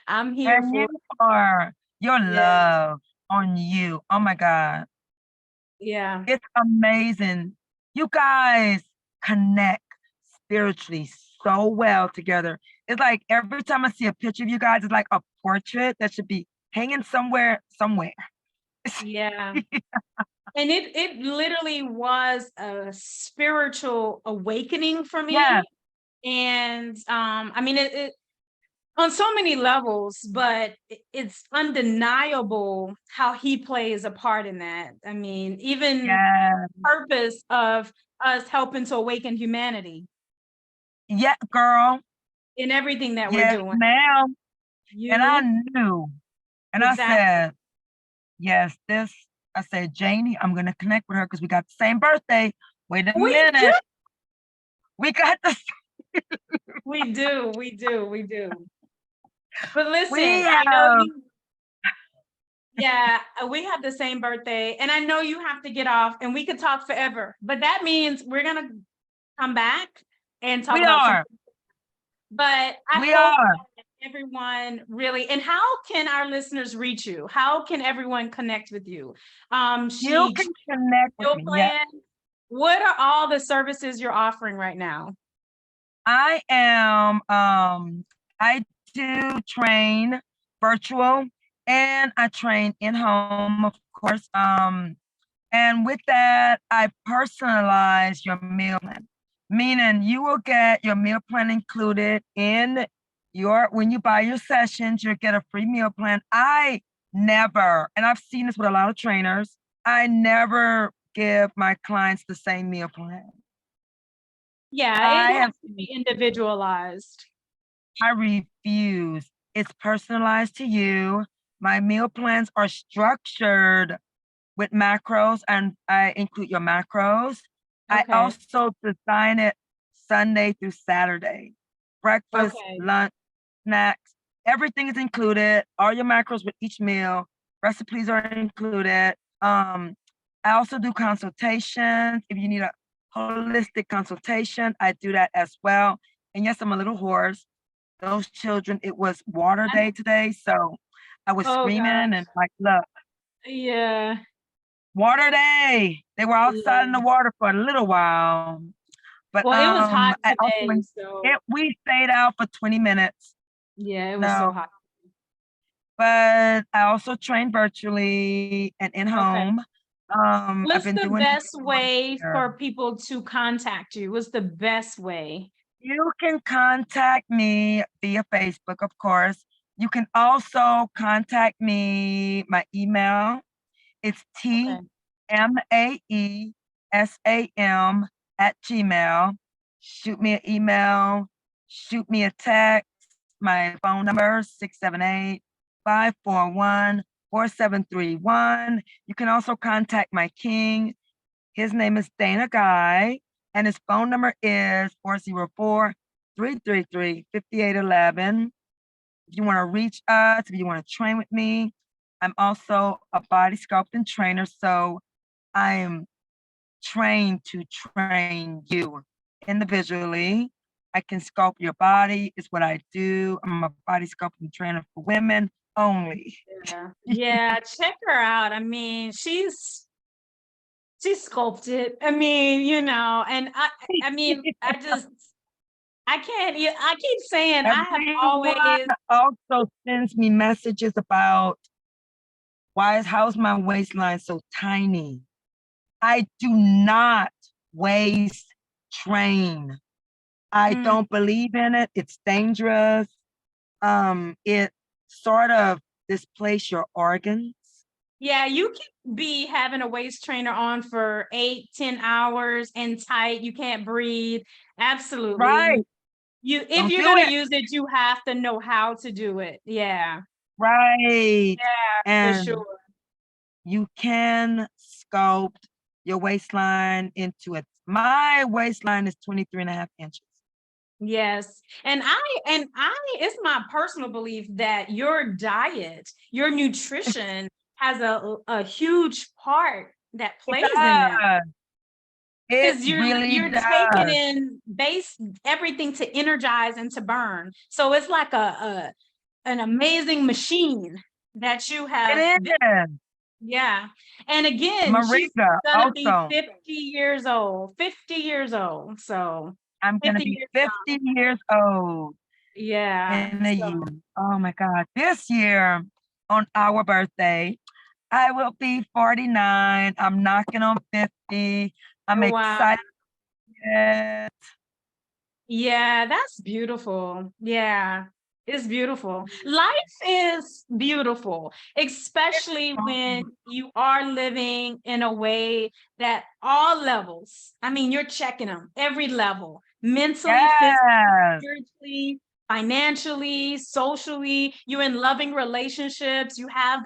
Speaker 1: I'm here
Speaker 2: And you
Speaker 1: for
Speaker 2: are your
Speaker 1: yeah,
Speaker 2: love on you. Oh my God.
Speaker 1: yeah.
Speaker 2: It's amazing. You guys connect spiritually so well together. It's like every time I see a picture of you guys, it's like a portrait that should be hanging somewhere.
Speaker 1: Yeah. And it literally was a spiritual awakening for
Speaker 2: Yeah,
Speaker 1: me. And I mean it on so many levels, but it's undeniable how he plays a part in that. I mean, even
Speaker 2: yeah,
Speaker 1: purpose of us helping to awaken humanity
Speaker 2: yeah, girl.
Speaker 1: in everything that we're
Speaker 2: Yes,
Speaker 1: doing.
Speaker 2: ma'am. And I
Speaker 1: You
Speaker 2: knew, and I
Speaker 1: exactly.
Speaker 2: said, yes, I said, Janie, I'm gonna connect with her because we got the same birthday. Wait a
Speaker 1: We do,
Speaker 2: minute. We got the
Speaker 1: we do. But listen,
Speaker 2: we
Speaker 1: I know
Speaker 2: have
Speaker 1: you yeah, we have the same birthday, and I know you have to get off, and we could talk forever. But that means we're gonna come back and talk
Speaker 2: we
Speaker 1: about
Speaker 2: are.
Speaker 1: something. But I
Speaker 2: We
Speaker 1: hope
Speaker 2: are.
Speaker 1: that everyone really and how can our listeners reach you? How can everyone connect with you?
Speaker 2: You
Speaker 1: She
Speaker 2: can connect with
Speaker 1: meal
Speaker 2: me. Yeah.
Speaker 1: plan. What are all the services you're offering right now?
Speaker 2: I am I do train virtual and I train in home, of course. And with that, I personalize your meal plan, meaning you will get your meal plan included in your when you buy your sessions, you'll get a free meal plan. I never, and I've seen this with a lot of trainers, I never give my clients the same meal plan.
Speaker 1: Yeah, it
Speaker 2: I
Speaker 1: has
Speaker 2: have
Speaker 1: to be individualized.
Speaker 2: I refuse. It's personalized to you. My meal plans are structured with macros, and I include your macros. I
Speaker 1: Okay.
Speaker 2: also design it Sunday through Saturday. Breakfast,
Speaker 1: Okay.
Speaker 2: lunch, snacks, everything is included. All your macros with each meal. Recipes are included. I also do consultations. If you need a holistic consultation, I do that as well. And yes, I'm a little hoarse. Those children, it was water day today, so I was
Speaker 1: Oh
Speaker 2: screaming
Speaker 1: gosh.
Speaker 2: and like, look,
Speaker 1: Yeah.
Speaker 2: water day. They were outside in the
Speaker 1: Yeah.
Speaker 2: water for a little while, but
Speaker 1: Well, it was hot
Speaker 2: I also
Speaker 1: today,
Speaker 2: went.
Speaker 1: so
Speaker 2: We stayed out for 20 minutes.
Speaker 1: yeah, it was so
Speaker 2: No,
Speaker 1: hot.
Speaker 2: but I also train virtually and in
Speaker 1: Okay.
Speaker 2: home. I've
Speaker 1: What's
Speaker 2: been
Speaker 1: the
Speaker 2: doing it
Speaker 1: best
Speaker 2: for a
Speaker 1: way
Speaker 2: year.
Speaker 1: for people to contact you? What's the best way?
Speaker 2: You can contact me via Facebook, of course. You can also contact me, my email. It's
Speaker 1: Okay.
Speaker 2: TMAESAM@gmail. Shoot me an email, shoot me a text. My phone number 678-541-4731. You can also contact my king. His name is Dana Guy, and his phone number is 404-333-5811. If you want to reach us, if you want to train with me, I'm also a body sculpting trainer. So I am trained to train you individually. I can sculpt your body, is what I do. I'm a body sculpting trainer for women only.
Speaker 1: Yeah. Yeah, check her out. I mean, She's sculpted. I mean, and I mean, I can't, I keep saying I have
Speaker 2: Everyone
Speaker 1: always,
Speaker 2: also sends me messages about how's my waistline so tiny? I do not waist train. I
Speaker 1: mm,
Speaker 2: don't believe in it. It's dangerous. It sort of displace your organs.
Speaker 1: yeah, you can be having a waist trainer on for 8, 10 hours and tight. You can't breathe. Absolutely.
Speaker 2: Right.
Speaker 1: If
Speaker 2: Don't
Speaker 1: you're
Speaker 2: do
Speaker 1: going to
Speaker 2: it.
Speaker 1: use it, you have to know how to do it. Yeah.
Speaker 2: Right.
Speaker 1: Yeah, for
Speaker 2: And
Speaker 1: sure.
Speaker 2: you can sculpt your waistline into it. My waistline is 23.5 inches.
Speaker 1: Yes. It's my personal belief that your diet, your nutrition has a huge part that
Speaker 2: It
Speaker 1: plays in that.
Speaker 2: does. It
Speaker 1: Because
Speaker 2: really
Speaker 1: you're taking
Speaker 2: does.
Speaker 1: in base everything to energize and to burn. So it's like a an amazing machine that you have.
Speaker 2: It is.
Speaker 1: Yeah. And again, she's
Speaker 2: Marika
Speaker 1: gonna be
Speaker 2: also.
Speaker 1: 50 years old. 50 years old. So
Speaker 2: I'm going to
Speaker 1: 50
Speaker 2: be
Speaker 1: years
Speaker 2: 50 years old
Speaker 1: yeah.
Speaker 2: in a
Speaker 1: So
Speaker 2: year. Oh my God. This year on our birthday, I will be 49. I'm knocking on 50. I'm
Speaker 1: wow.
Speaker 2: excited.
Speaker 1: Yeah, that's beautiful. Yeah, it's beautiful. Life is beautiful, especially when you are living in a way that all levels, I mean, you're checking them every level, mentally, physically,
Speaker 2: Yes.
Speaker 1: spiritually, financially, socially, you're in loving relationships, you have,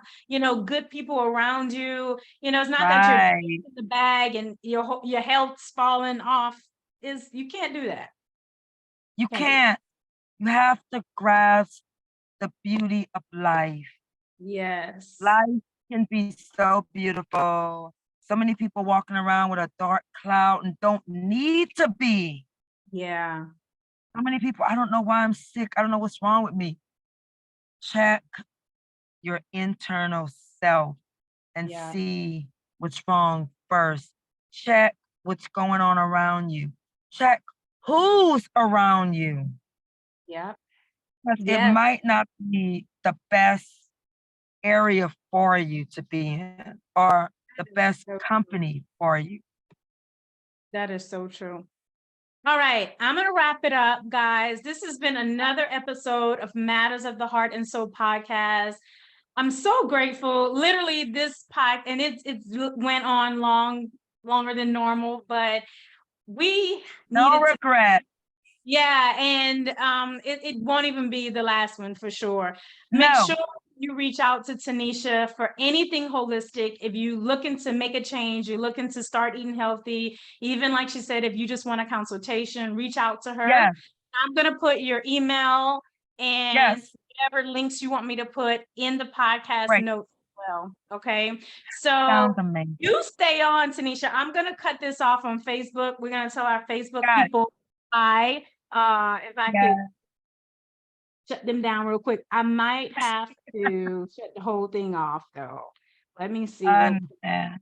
Speaker 1: good people around you. It's not that you're
Speaker 2: Right.
Speaker 1: in the bag and your health's falling off. You can't do that.
Speaker 2: You
Speaker 1: Can't do that.
Speaker 2: can't. You have to grasp the beauty of life.
Speaker 1: Yes.
Speaker 2: Life can be so beautiful. So many people walking around with a dark cloud and don't need to be.
Speaker 1: Yeah.
Speaker 2: So many people, I don't know why I'm sick. I don't know what's wrong with me. Check your internal self and
Speaker 1: Yeah.
Speaker 2: see what's wrong first. Check what's going on around you. Check who's around you.
Speaker 1: Yeah.
Speaker 2: Because it
Speaker 1: Yes.
Speaker 2: might not be the best area for you to be in or the
Speaker 1: That is
Speaker 2: best
Speaker 1: so true.
Speaker 2: company for you.
Speaker 1: That is so true. All right. I'm going to wrap it up, guys. This has been another episode of Matters of the Heart and Soul podcast. I'm so grateful. Literally, this pod, and it went on longer than normal, but we
Speaker 2: No
Speaker 1: needed to.
Speaker 2: regret.
Speaker 1: Yeah, and it won't even be the last one for sure. Make
Speaker 2: No.
Speaker 1: sure you reach out to Tanisha for anything holistic. If you looking to make a change, you're looking to start eating healthy, even like she said, if you just want a consultation, reach out to her.
Speaker 2: Yes.
Speaker 1: I'm gonna put your email and
Speaker 2: Yes.
Speaker 1: whatever links you want me to put in the podcast
Speaker 2: Great.
Speaker 1: notes as well. Okay. So
Speaker 2: Sounds amazing.
Speaker 1: you stay on, Tanisha. I'm gonna cut this off on Facebook. We're gonna tell our Facebook
Speaker 2: Got it.
Speaker 1: people hi. If I could
Speaker 2: Yeah.
Speaker 1: shut them down real quick. I might have to shut the whole thing off though. Let me see real quick.
Speaker 2: Understand.